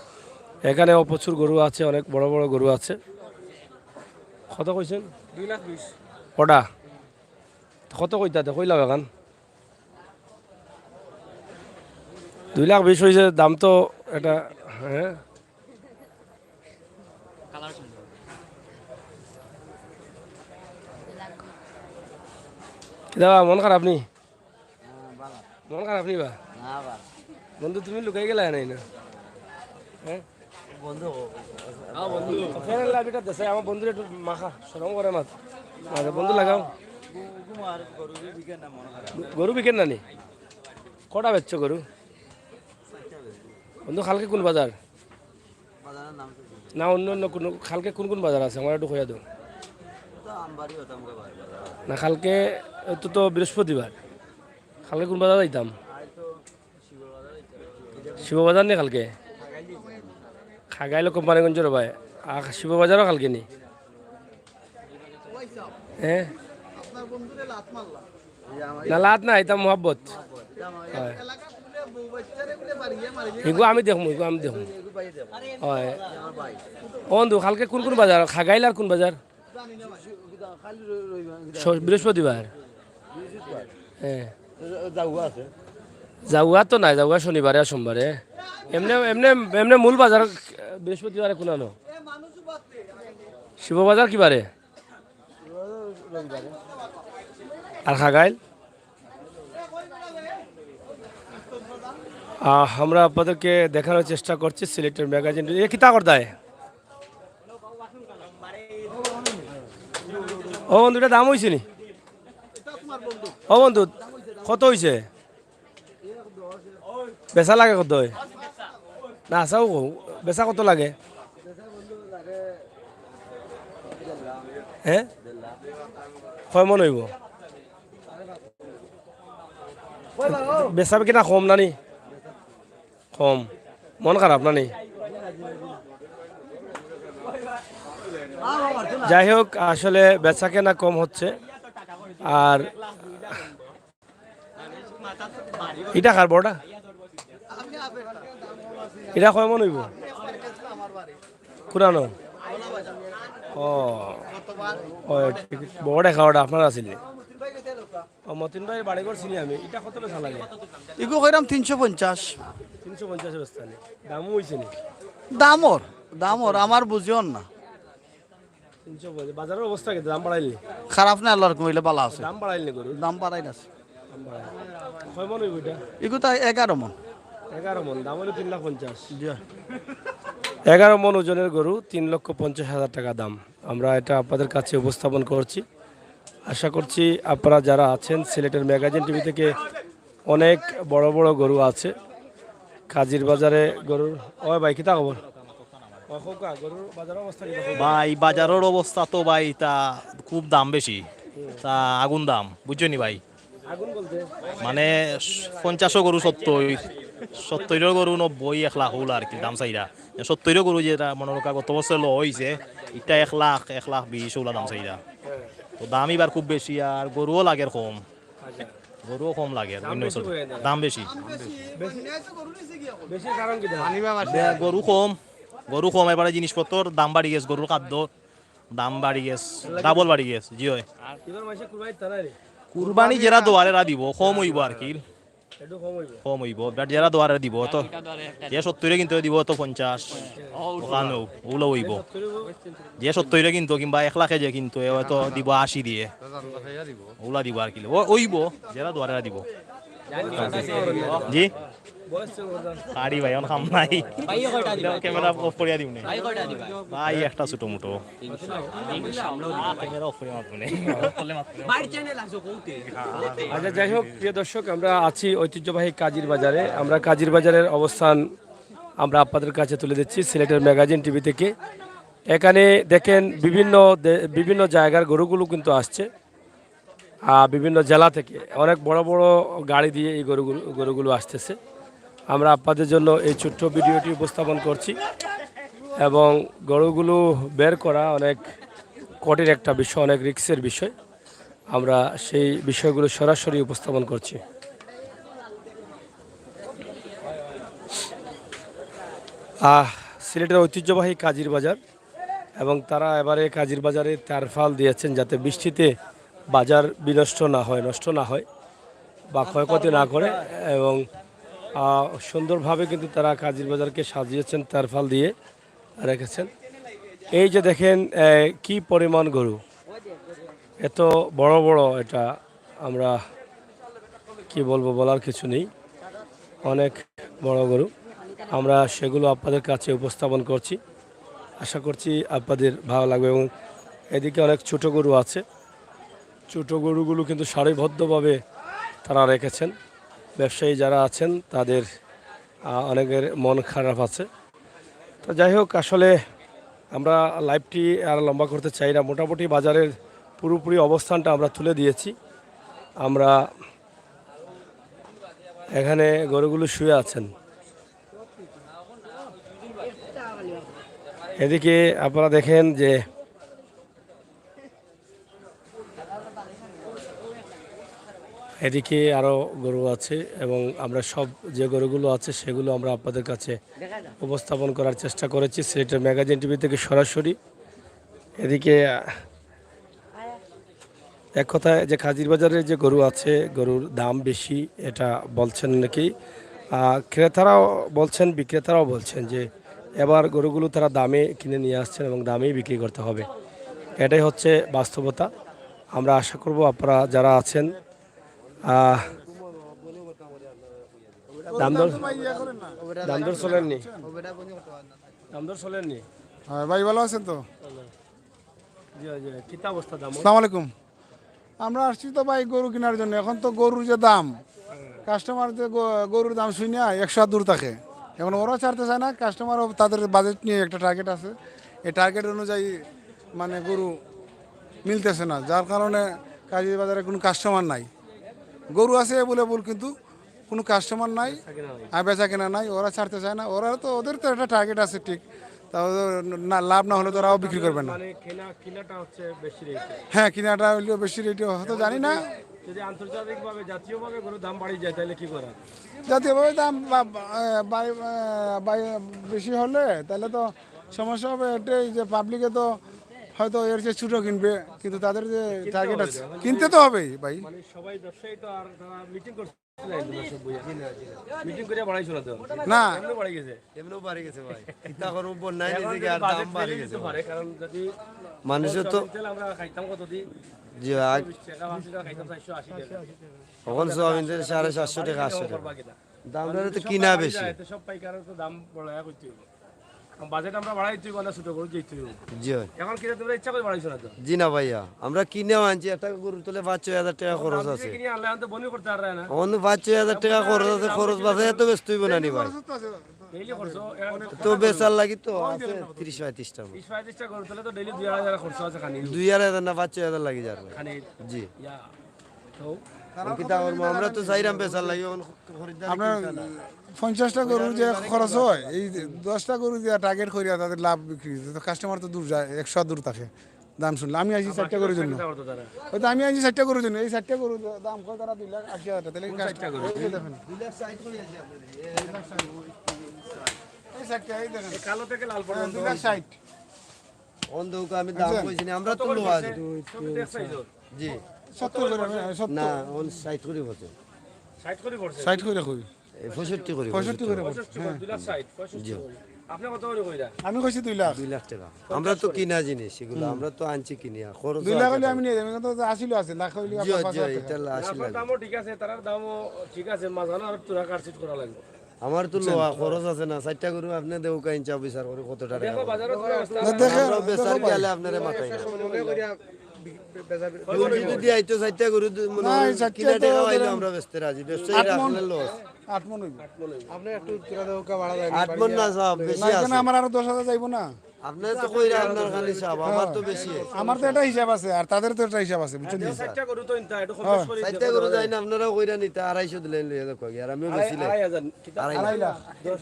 এখানেও প্রচুর গরু আছে, অনেক বড় বড় গরু আছে। কত কইছেন 2,20,000 ওটা কত কইতাতে কইলাম এখন 2,20,000 হয়েছে দাম তো এটা। হ্যাঁ দাদা মন খারাপ নি মন খারাপ নি বা বন্ধু তুমি লুকাই গেলা নাই না হ্যাঁ বন্ধু ফেরেন লাভিটা দেশে আমার বন্ধুর একটু মাখা সরম করে মাছ মাঝে বন্ধু লাগাও গরু বিকেন না নি কটা বেচছ গরু বন্ধু খালকে কোন বাজার না অন্য অন্য কোন খালকে কোন কোন বাজার আছে আমার একটু কইয়া দাও না কালকে তো বৃহস্পতিবার কালকে কোন বাজার যাইতাম শিব বাজার নেই কালকে খাগাইলো কোম্পানিগঞ্জের ভাই শিব বাজারও কালকে নি হ্যাঁ না লাত না এটা মোহাব্বত এগু আমি দেখুন হয় বন্ধু কালকে কোন কোন বাজার খাগাইল আর কোন বাজার বৃহস্পতিবার হ্যাঁ যাওয়া তো নাই যাওয়া শনিবারে আর সোমবারে এমনি এমনি এমনি মূল বাজার বৃহস্পতিবারে কোনানো শিব বাজার কি বারে আর খাগাইল আমরা আপনাদেরকে দেখানোর চেষ্টা করছি সিলেটের ম্যাগাজিন এ কিতা করতায় ও বন্ধু এটা দাম হয়েছে নি ও বন্ধু কত হয়েছে বেচা লাগে কত না আসাও বেচা কত লাগে হ্যাঁ কয় মন হইব বেচা কিনা কম নানি কম মন খারাপ নানি যাই হোক আসলে বেচা কেনা কম হচ্ছে আর এটা কার বড়টা এটা কয় মন হইব কুরানো ও ও ঠিক বড় দেখা ওটা আপনার আছিল ও মতিন ভাই বাড়ি করছিলি আমি এটা কত বেচা লাগে ইগো কইরাম 350 350 বেচা নেই দামও হয়েছে নি দামর আমার বুঝিওন না 350 বাজারের অবস্থা কি দাম বাড়াইলি খারাপ না আল্লাহর কইলে ভালো আছে দাম বাড়াইলি গরু দাম বাড়াই না কয় মন হইব এটা ইগো তাই 11 মন 11 মন দাম হলো 350 11 মন ওজনের গরু 3,50,000 টাকা দাম আমরা এটা আপনাদের কাছে উপস্থাপন করছি আশা করছি আপনারা যারা আছেন সিলেটের ম্যাগাজিন টিভি থেকে অনেক বড় বড় গরু আছে কাজীর বাজারে গরুর ওই ভাই কিতা খবর গরুর বাজারের অবস্থা কি ভাই বাজারের অবস্থা তো ভাই তা খুব দাম বেশি তা আগুন দাম বুঝছো নি ভাই আগুন বলতে মানে 50 গরু 70 গরু 90 1 লাখ হল আর কি দাম চাইরা 70 গরু যেটা মনে রাখা গত বছর লো হয়েছে এটা 1 লাখ 20 ওলা দাম চাইরা তো দাম এবার খুব বেশি আর গরুও লাগে কম গরুও কম লাগে দাম বেশি বেশি কারণ কি গরু কম এবারে জিনিসপত্র দাম বাড়ি গেছে গরুর খাদ্য দাম বাড়ি গেছে ডাবল বাড়ি গেছে জি হয় এবার মাসে কুরবানি তারাই কুরবানি যারা দোয়ারেরা দিব কম হইব আর কি একটু কম হইব কম হইব বাট যারা দোয়ারে দিব তো যে 70 কিন্তু দিব তো 50 ওখানেও ওগুলো হইব যে 70 কিন্তু কিংবা 1 লাখে যে কিন্তু হয়তো দিব 80 দিয়ে ওগুলা দিব আর কি ওইব যারা দোয়ারেরা দিব জি আড়ি ভাই অন কাম নাই ক্যামেরা অফ করিয়া দিম ভাই একটা ছোট মোটো ক্যামেরা অফ করিয়া মারবো আচ্ছা যাই হোক প্রিয় দর্শক আমরা আছি ঐতিহ্যবাহী কাজীর বাজারে আমরা কাজীর বাজারের অবস্থান আমরা আপনাদের কাছে তুলে দিচ্ছি সিলেটের ম্যাগাজিন টিভি থেকে এখানে দেখেন বিভিন্ন জায়গার গরুগুলো কিন্তু আসছে বিভিন্ন জেলা থেকে অনেক বড় বড় গাড়ি দিয়ে এই গরুগুলো আসতেছে আমরা আপনাদের জন্য এই ছোট্ট ভিডিওটি উপস্থাপন করছি এবং গরুগুলো বের করা অনেক কঠিন একটা বিষয় অনেক রিস্কের বিষয় আমরা সেই বিষয়গুলো সরাসরি উপস্থাপন করছি সিলেটের ঐতিহ্যবাহী কাজীর বাজার এবং তারা এবারে কাজীর বাজারে তারফাল দিয়েছেন যাতে বৃষ্টিতে বাজার বিনষ্ট না হয় নষ্ট না হয় বা ক্ষয়ক্ষতি না করে এবং সুন্দরভাবে কিন্তু তারা কাজীর বাজারকে সাজিয়েছেন তারফাল দিয়ে রেখেছেন এই যে দেখেন কি পরিমাণ গরু এত বড় বড় এটা আমরা কি বলবো বলার কিছু নেই অনেক বড় গরু আমরা সেগুলো আপনাদের কাছে উপস্থাপন করছি আশা করছি আপনাদের ভালো লাগবে এবং এদিকে অনেক ছোট গরু আছে ছোট গরুগুলো কিন্তু সারিবদ্ধভাবে তারা রেখেছেন ব্যবসায়ী যারা আছেন তাদের অনেকের মন খারাপ আছে তো যাই হোক আসলে আমরা লাইভটি আর লম্বা করতে চাই না মোটামুটি বাজারের পুরোপুরি অবস্থানটা আমরা তুলে দিয়েছি আমরা এখানে গরুগুলো শুয়ে আছেন এদিকে আপনারা দেখেন যে এদিকে আরও গরু আছে এবং আমরা সব যে গরুগুলো আছে সেগুলো আমরা আপনাদের কাছে উপস্থাপন করার চেষ্টা করেছি সিলেটের ম্যাগাজিন টিভি থেকে সরাসরি এদিকে এক কথায় যে কাজীর বাজারে যে গরু আছে গরুর দাম বেশি এটা বলছেন নাকি ক্রেতারাও বলছেন বিক্রেতারাও বলছেন যে এবার গরুগুলো তারা দামে কিনে নিয়ে আসছেন এবং দামেই বিক্রি করতে হবে এটাই হচ্ছে বাস্তবতা আমরা আশা করব আপনারা যারা আছেন দামদর চলেননি দামদর চলেননি ভাই ভালো আছেন তো কিতা অবস্থা দাম আসসালামু আলাইকুম আমরা আসছি তো ভাই গরু কেনার জন্য এখন তো গরুর যে দাম কাস্টমার যে গরুর দাম শুনে 100 হাত দূর থাকে এখন ওরা ছাড়তে চায় না কাস্টমার তাদের বাজেট নিয়ে একটা টার্গেট আছে এই টার্গেট অনুযায়ী মানে গরু মিলতেছে না যার কারণে কাজীর বাজারে কোনো কাস্টমার নাই গরু আছে অ্যাভেলেবল কিন্তু কোনো কাস্টমার নাই আর বেচা কেনা নাই ওরা ছাড়তে চায় না ওরা তো ওদের তো একটা টার্গেট আছে ঠিক তাও না লাভ না হলে তো ওরাও বিক্রি করবে না। মানে কিনাটা হচ্ছে বেশি রেটে। হ্যাঁ, কিনাটা হইলেও বেশি রেটে হয়তো জানি না। যদি আন্তর্জাতিকভাবে জাতীয়ভাবে গরুর দাম বাড়িয়ে যায় তাহলে কি করা? জাতীয়ভাবে দাম বেশি হলে তাহলে তো সমস্যা হবে। এটাই যে পাবলিকে তো হয়তো এর চেয়ে ছোটো কিনবে, কিন্তু তাদের যে টার্গেট আছে কিনতে তো হবেই ভাই। মানে সবাই ব্যবসায়ী তো আর তারা মিটিং করছে মিটিং করে বাড়াইছিল তো না, এমনি বাড়াই গেছে। এমনিও বাড়ি গেছে ভাই কিতা করব বন্যায় এখন নিজে যদি আর বাজেট দাম বাড়ি বেড়ে গেছে যেতে পারে, কারণ যদি মানুষের তো তেল আমরা খাইতাম কত দি জি আগ 20 টাকা 80 টাকা খাইতাম 480 টাকা। এখন সোয়াবিন তেল 750 টাকা 800 টাকা দামটা তো কিনা বেশি। এতে সব পাইকারের তো দাম বড়ায়া করতে হবে। বাজেট আমরা বাড়াই তুই না ছোট করে যেতে হবে। জি ভাই এখন কিনে তোমরা ইচ্ছা করে বাড়াইছো না তো? জি না ভাইয়া, আমরা কিনেও আনছি, একটা গরু তুলে 5-6 হাজার টাকা খরচ আছে। কিনে আনলে তো বনি করতে আর না। এখন 5-6 হাজার টাকা খরচ আছে, খরচ বাঁচে এত ব্যস্ত হইব না নি ভাই। ডেইলি খরচ তো বেচার লাগি তো আছে 30-35 টাকা 20-25 টাকা করে তাহলে তো ডেইলি 2000 খরচ আছে খানি 2,000 না 5-6 হাজার লাগি যার ভাই। খানি জি ইয়া তো কিতা করবো, আমরা তো চাইরাম বেচার লাগি এখন খরিদ্দার আপনার 50টা গরুর যে খরচ হয়, এই 10টা গরু যে টার্গেট করিয়া তাদের লাভ বিক্রি, তো কাস্টমার তো দূর যায়, 100 দূর থাকে দাম শুনলে। আমি আইছি 4টা গরুর জন্য, হয়তো আমি আইছি 4টা গরুর জন্য, এই 4টা গরুর দাম কত তারা 2,80,000 টাকা, তাহলে 4টা গরু এই দেখেন, এই 4টা এই দেখেন কালো থেকে লাল পর্যন্ত 2,60,000 অন্ধক আমি দাম কইছি না, আমরা তো লোয়া জি 70 করে 70 না ওন 60 করে বলছে 60 করে পড়ছে 60 করে কই 65 করে 65 করে 260 65 আপনি কত করে কইরা? আমি কইছি 2 লাখ 2 লাখ টাকা। আমরা তো কিনা জিনিস এগুলো, আমরা তো আনছি কিনিয়া খরচ 2 লাখ হলে আমি নিয়ে যাবো, কিন্তু 80 আছে লাখ হইলে জি আপনার 5,000 জি টাকা। এটা 80 আপনার লাখ। দামও ঠিক আছে, তার দামও ঠিক আছে, মাঝখানে আর তোরা কাটছিট করা লাগবে। আমার তো লোয়া খরচ আছে না, 4টা গরু আপনি দেও কাইন চা বিচার করে কত টাকা দেখো বাজারে কি অবস্থা। দেখে আমরা বেচার গেলে আপনারে মাথায় না গরু যদি আইতো 4টা গরু মনে না, হয় এই 4টা কিনা তো টাকা হইলো ধরেন আমরা বেচতে রাজি, ব্যবসায়ীরা 8 মণ আসলে লস 8 মণ হইবে 8 মণ না সব বেশি না, এখানে আছে। আমার আরো 10,000 যাইবো না। আপনার তো কইরা আপনার খালি সব, আমার তো বেশি আছে। আমার তো এটা হিসাব আছে আর তাদের তো এটা হিসাব আছে, বুঝছেন? 60টা গরু তো ইনতা একটু কম বেশ করে 4টা গরু যাই না আপনারাও কইরা নিতে 250 দিলেন লইয়া দেখো আর আমিও বেচিলে 2,500 ঠিক আছে 2.5 লাখ 10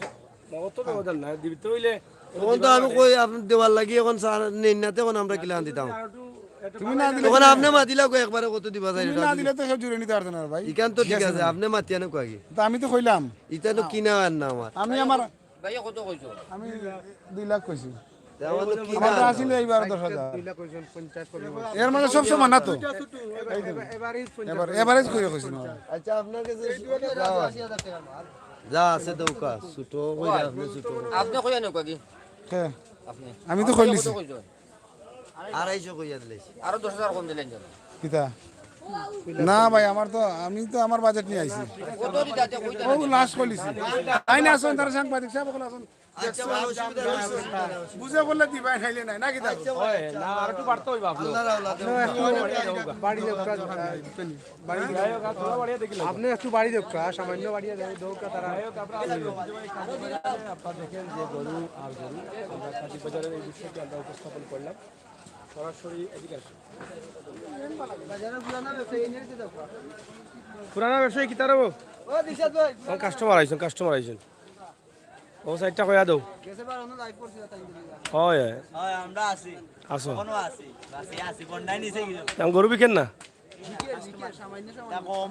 কত ব্যবধান না দিতে হইলে তখন তো আমি কই আপনি দেওয়ার লাগি এখন নেই না, তখন আমরা কিলান দিতাম। তুমি না দিলে তখন আপনি মাতিলা কই একবারে কত দিবা যাই তুমি না দিলে তো সব জুড়ে নিতে পারতেন না ভাই। ইকান তো ঠিক আছে, আপনি মাতিয়ানো কই তো আমি তো কইলাম, ইটা তো কিনা আর না আমার আমি আমার ভাইয়া কত কইছো? আমি 2 লাখ কইছি, আমার তো কিনা আমার তো আসিল এইবার 10,000। এর মানে সব সমান না তো, এভারেজ করে কইছি না। আচ্ছা আপনার কাছে যা আছে দৌকা ছোট কইরা আপনি ছোট আপনি কইয়া না কই কে? আপনি আমি তো কইলিছি কত কইছো? 250 কইয়া দিলেছি। আরো 10,000 কম দিলেন জানো? কিতা না ভাই, আমার তো আমি তো আমার বাজেট নিয়ে আইছি, কত দিতে কইতা? ও লাস্ট কইলিছি। আইনা আসুন তার সাংবাদিক সাহেব ওখানে আসুন, আচ্ছা ভাই অসুবিধা হইছে বুঝে বললে দিবা খাইলে নাই না কিতা? হয় না আর একটু বাড়তে হইবা আপনি আল্লাহর আওলাদ বাড়ি আপনি একটু বাড়ি দেখা সামান্য বাড়ি দৌকা তারা আপনারা দেখেন যে গরু আর গরু আমরা কাজী বাজারের এই বিষয়টি আমরা উপস্থাপন করলাম সরাসরি। এদিকে আসুন, পুরানা ব্যবসায়ী কি তারবো কাস্টমার আইছেন ও সাইডটা কয়া দাও। হয় হয় আমরা আছি আসো এখনো আছি বাসি আছি বন্ডাই নিছে কি দাম গরু বিকেন না। কম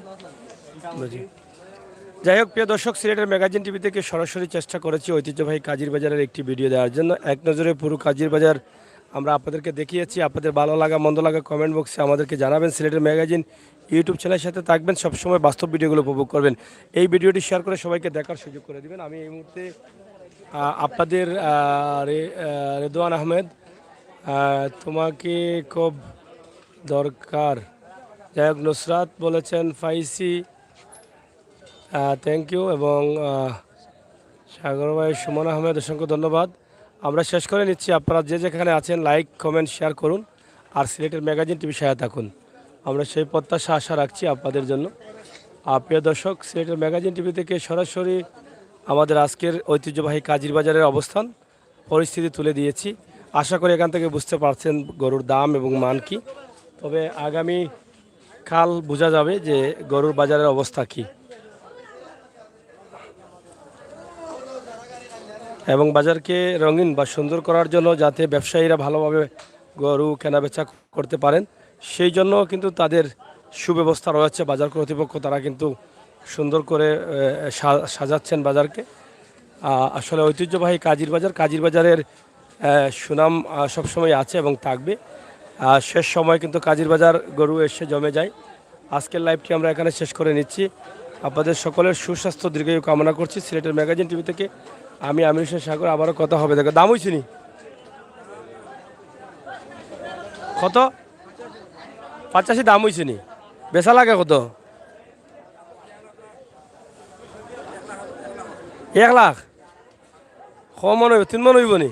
বুঝি। যাই হোক প্রিয় দর্শক, সিলেটের ম্যাগাজিন টিভি থেকে সরাসরি চেষ্টা করেছি ঐতিহ্যবাহী কাজির বাজারের একটি ভিডিও দেওয়ার জন্য। এক নজরে পুরো কাজির বাজার আমরা আপনাদেরকে দেখিয়েছি। আপনাদের ভালো লাগা মন্দ লাগা কমেন্ট বক্সে আমাদেরকে জানাবেন। সিলেটের ম্যাগাজিন ইউটিউব চ্যানেলের সাথে থাকবেন, সবসময় বাস্তব ভিডিওগুলো উপভোগ করবেন। এই ভিডিওটি শেয়ার করে সবাইকে দেখার সুযোগ করে দিবেন। আমি এই মুহূর্তে আপনাদের রেদওয়ান আহমেদ, তোমাকে খুব দরকার। যাই হোক, নুসরাত বলেছেন ফাইসি, থ্যাংক ইউ। এবং সাগর ভাই, সুমন আহমেদ, অসংখ্য ধন্যবাদ। আমরা শেষ করে নিচ্ছি। আপনারা যে যেখানে আছেন লাইক কমেন্ট শেয়ার করুন আর সিলেটের ম্যাগাজিন টিভি সাথে থাকুন। আমরা সেই প্রত্যাশা আশা রাখছি আপনাদের জন্য। প্রিয় দর্শক, সিলেটের ম্যাগাজিন টিভি থেকে সরাসরি আমাদের আজকের ঐতিহ্যবাহী কাজির বাজারের অবস্থান পরিস্থিতি তুলে দিয়েছি। আশা করি এখান থেকে বুঝতে পারছেন গরুর দাম এবং মান কি। তবে আগামী কাল বোঝা যাবে যে গরুর বাজারের অবস্থা কী। এবং বাজারকে রঙিন বা সুন্দর করার জন্য যাতে ব্যবসায়ীরা ভালোভাবে গরু কেনাবেচা করতে পারেন সেই জন্য কিন্তু তাদের সুব্যবস্থা রয়েছে। বাজার কর্তৃপক্ষ তারা কিন্তু সুন্দর করে সাজাচ্ছেন বাজারকে। আসলে ঐতিহ্যবাহী কাজির বাজারের সুনাম সবসময় আছে এবং থাকবে। শেষ সময় কিন্তু কাজির বাজার গরু এসে জমে যায়। আজকের লাইভটি আমরা এখানে শেষ করে নিচ্ছি। আপনাদের সকলের সুস্বাস্থ্য দীর্ঘায়ু কামনা করছি। সিলেটের ম্যাগাজিন টিভি থেকে আমি আমির হোসেন সাগর, আবারও কথা হবে। দেখো দাম হয়েছে নি কত? 85 দাম হয়েছে নি, বেচা লাগে কত? 1 লাখ। কম মনে হইব, 3 মন হইব নি?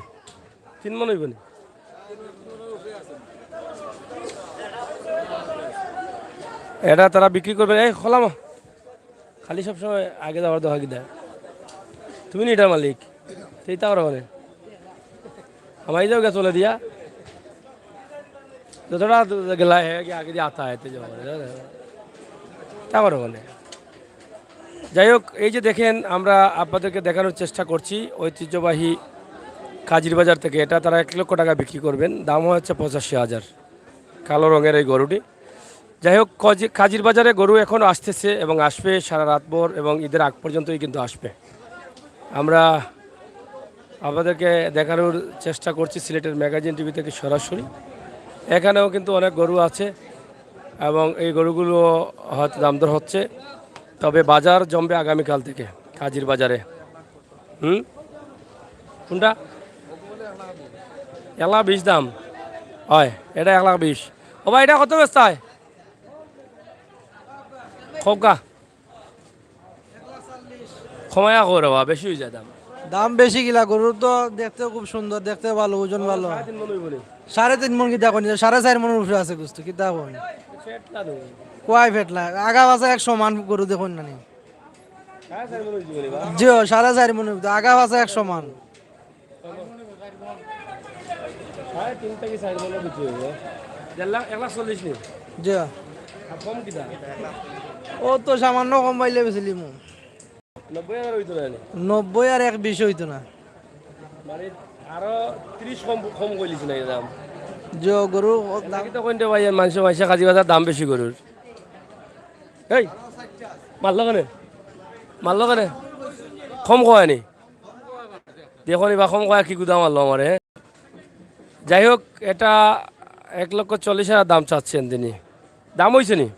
3 মন হইব নি? এটা তারা বিক্রি করবে। এই খোলাম খালি সবসময় আগে যাওয়ার দোয়া দেয়। তুমি নি এটার মালিক, সেই তা মানে আমার যাও গে চলে দিয়া যতটা গেলা আগে দিয়ে আতা হেঁটে যাওয়া তা মানে। যাই হোক, এই যে দেখেন আমরা আপনাদেরকে দেখানোর চেষ্টা করছি ঐতিহ্যবাহী কাজির বাজার থেকে। এটা তারা 1 লক্ষ টাকা বিক্রি করবেন, দাম হচ্ছে 85,000। কালো রঙের এই গরুটি। যাই হোক, কাজির বাজারে গরু এখন আসতেছে এবং আসবে সারা রাতভর এবং ঈদের আগ পর্যন্তই কিন্তু আসবে। আমরা আপনাদেরকে দেখানোর চেষ্টা করছি সিলেটের ম্যাগাজিন টিভি থেকে সরাসরি। এখানেও কিন্তু অনেক গরু আছে এবং এই গরুগুলো হয়তো দাম দর হচ্ছে। তবে বাজার জমবে আগামীকাল থেকে কাজির বাজারে। কোনটা? 1,20,000 দাম হয়। এটা 1,20,000। ও ভাই, এটা কত ব্যস্ত হয়? খোকা ক্ষমায়া করে বা বেশি হয়ে যায় দাম। দাম বেশি গিলা, গরুর তো দেখতে খুব সুন্দর, দেখতে ভালো, ওজন ভালো। 3.5 মন হইব নি? 3.5 মন কিতা কোন 4.5 মনের উপরে আছে গুস্ত কিতা কোন কয় ফেটলা আগা বাসা এক সমান গরু দেখুন না নি। 4.5 মন হইব নি বা? জি 4.5 মনের আগা বাসা এক সমান। 3.5 থেকে 4 মনের ভিতরে হইব। 1,40,000 নি? জি। আর কম কিতা? ও তো সামান্য কম পাইলে বেছিলি মু 90,000 হইতো না নি? 90 আর 120 হইতো না, মানে আরো 30 কম কইলিছ না এই দাম। যে গরু নাকি তো কইতে ভাই মানুষ কাজী বাজার দাম বেশি গরুর। এই মারলো কেন কম কয় নি? দেখো নি বা কম কয় কি গুদা মারলো আমারে। যাই হোক, এটা 1,40,000 দাম চাচ্ছেন তিনি। দাম হয়েছে নি?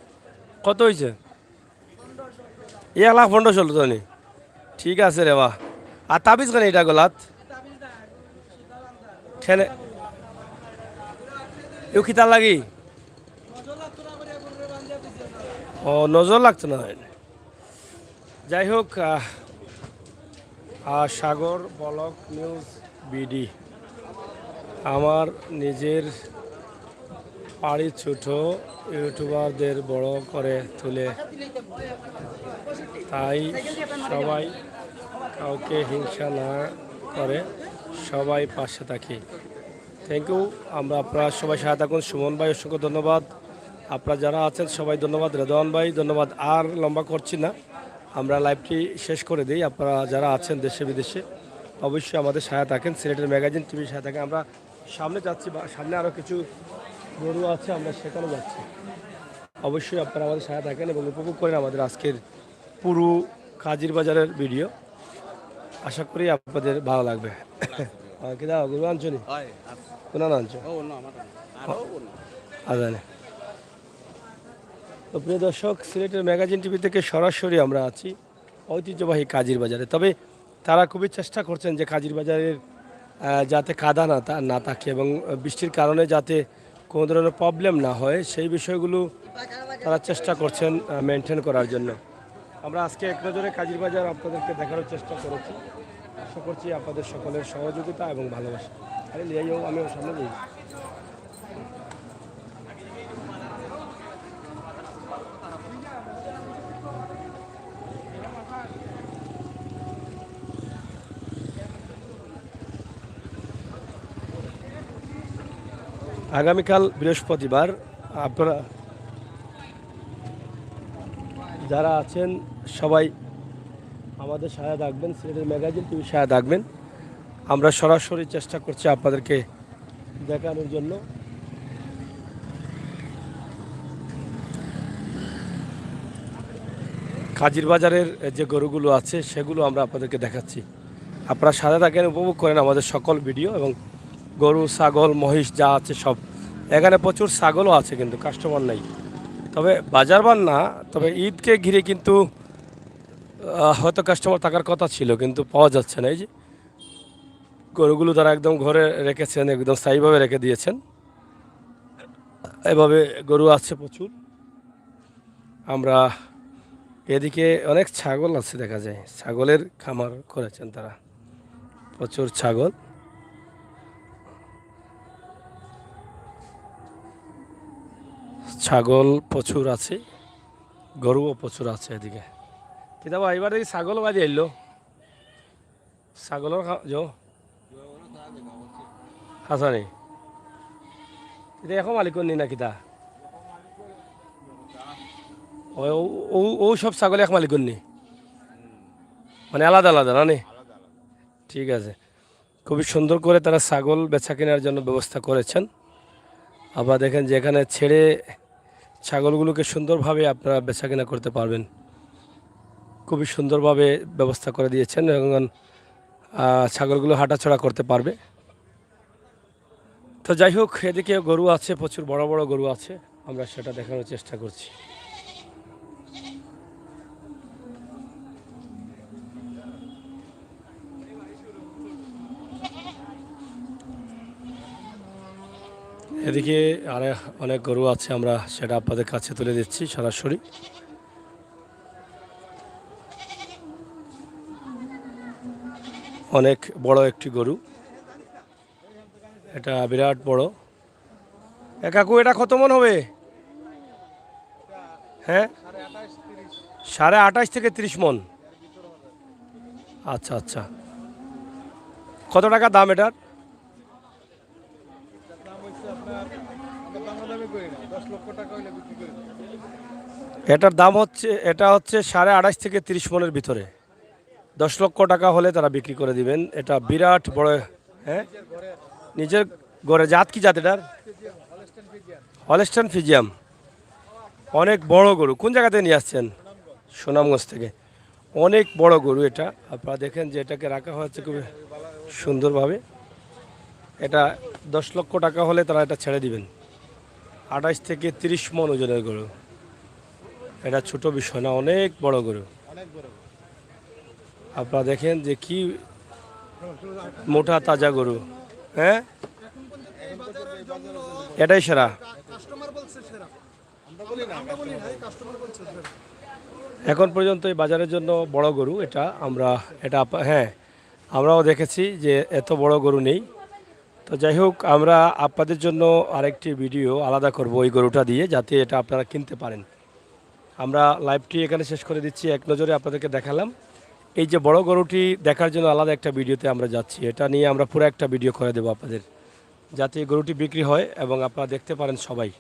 কত হয়েছে? 1,15,000 তো নি? ঠিক আছে রে বা। আর তাবিজ কেন এটা গলাত খেলে এও খিতা লাগি? ও নজর লাগতো না। যাই হোক, সাগর ব্লক নিউজ বিডি আমার নিজের বাড়ি ছোট ইউটিউবারদের বড় করে তুলে, তাই সবাই কাউকে হিংসা না করে সবাই পাশে থাকি। Thank you. আপনারা সবাই সাথে থাকুন। সুমন ভাই অসংখ্য ধন্যবাদ। আপনারা যারা আছেন সবাই ধন্যবাদ। রেদওয়ান ভাই ধন্যবাদ। আর লম্বা করছি না, আমরা লাইভটি শেষ করে দিই। আপনারা যারা আছেন দেশে বিদেশে অবশ্যই আমাদের সাথে থাকেন, সিলেটের ম্যাগাজিন টিভির সাথে থাকেন। আমরা সামনে যাচ্ছি, সামনে আরও কিছু গরু আছে, আমরা সেখানে যাচ্ছি। অবশ্যই আপনারা আমাদের সাথে থাকেন এবং উপভোগ করেন আমাদের আজকের পুরো কাজির বাজারের ভিডিও। আশা করি আপনাদের ভালো লাগবে। কি দাও গরু আনছো নি? কোন আনছো? আজানে। তো প্রিয় দর্শক, সিলেটের ম্যাগাজিন টিভি থেকে সরাসরি আমরা আছি ঐতিহ্যবাহী কাজির বাজারে। তবে তারা খুবই চেষ্টা করছেন যে কাজির বাজারের যাতে কাদা না থাকে এবং বৃষ্টির কারণে যাতে কোনো ধরনের প্রবলেম না হয় সেই বিষয়গুলো তারা চেষ্টা করছেন মেনটেন করার জন্য। আমরা আজকে এক নজরে কাজির বাজার আপনাদেরকে দেখানোর চেষ্টা করেছি। আশা করছি আপনাদের সকলের সহযোগিতা এবং ভালোবাসা। আরে নিয়ে যাও, আমি সামনে যাই। আগামীকাল বৃহস্পতিবার আপনারা যারা আছেন সবাই আমাদের সাথে থাকবেন, সিলেটের ম্যাগাজিন টিভির সাথে থাকবেন। আমরা সরাসরি চেষ্টা করছি আপনাদেরকে দেখানোর জন্য। কাজির বাজারের যে গরুগুলো আছে সেগুলো আমরা আপনাদেরকে দেখাচ্ছি। আপনারা সাথে থাকেন, উপভোগ করেন আমাদের সকল ভিডিও। এবং গরু, ছাগল, মহিষ যা আছে সব, এখানে প্রচুর ছাগলও আছে কিন্তু কাস্টমার নাই। তবে বাজারবার না, তবে ঈদকে ঘিরে কিন্তু হয়তো কাস্টমার থাকার কথা ছিল কিন্তু পাওয়া যাচ্ছে না। এই যে গরুগুলো তারা একদম ঘরে রেখেছেন, একদম স্থায়ীভাবে রেখে দিয়েছেন। এভাবে গরু আছে প্রচুর। আমরা এদিকে অনেক ছাগল আছে দেখা যায়, ছাগলের খামার করেছেন তারা, প্রচুর ছাগল। ছাগল প্রচুর আছে, গরুও প্রচুর আছে এদিকে। কিতাবা এবার দেখি ছাগল বাজি এলো, ছাগলের হাসানি এটা এখন মালিক নি না কিতা ও সব ছাগল এক মালিক নি, মানে আলাদা আলাদা না নি? ঠিক আছে, খুবই সুন্দর করে তারা ছাগল বেচা কেনার জন্য ব্যবস্থা করেছেন। আবার দেখেন যে এখানে ছেড়ে ছাগলগুলোকে সুন্দরভাবে আপনারা বেচা কেনা করতে পারবেন, খুবই সুন্দরভাবে ব্যবস্থা করে দিয়েছেন এবং ছাগলগুলো হাঁটাচড়া করতে পারবে। তো যাই হোক, এদিকে গরু আছে, প্রচুর বড় বড় গরু আছে, আমরা সেটা দেখানোর চেষ্টা করছি। এদিকে আর অনেক গরু আছে, আমরা সেটা আপনাদের কাছে তুলে দিচ্ছি সরাসরি। অনেক বড় একটি গরু, এটা বিরাট বড়। কাকু এটা কত মন হবে? হ্যাঁ, 28.5 থেকে 30 মন। আচ্ছা আচ্ছা, কত টাকা দাম এটার? এটার দাম হচ্ছে, এটা হচ্ছে 28.5 থেকে 30 মনের ভিতরে, 10 লক্ষ টাকা হলে তারা বিক্রি করে দিবেন। এটা বিরাট বড়। হ্যাঁ, নিজের গড়ে জাত কি জাত এটার? Holstein Friesian. অনেক বড় গরু। কোন জায়গা থেকে নিয়ে আসছেন? সুনামগঞ্জ থেকে। অনেক বড় গরু এটা। আপনারা দেখেন যে এটাকে রাখা হয়েছে খুবই সুন্দরভাবে। এটা 10 লক্ষ টাকা হলে তারা এটা ছেড়ে দিবেন। 28 থেকে 30 মন ওজনের গরু, এটা ছোট বিষয় না, অনেক বড় গরু। আপনারা দেখেন যে কি মোটা তাজা গরু। হ্যাঁ, এটাই সেরা। এখন পর্যন্ত এই বাজারের জন্য বড় গরু এটা। হ্যাঁ, আমরাও দেখেছি যে এত বড় গরু নেই। তো যাই হোক, আমরা আপনাদের জন্য আরেকটি ভিডিও আলাদা করব ওই গরুটা দিয়ে, যাতে এটা আপনারা কিনতে পারেন। আমরা লাইভটি এখানে শেষ করে দিচ্ছি, এক নজরে আপনাদেরকে দেখালাম। এই যে বড় গরুটি দেখার জন্য আলাদা একটা ভিডিওতে আমরা যাচ্ছি, এটা নিয়ে আমরা পুরো একটা ভিডিও করে দেবো আপনাদের, যাতে গরুটি বিক্রি হয় এবং আপনারা দেখতে পারেন সবাই।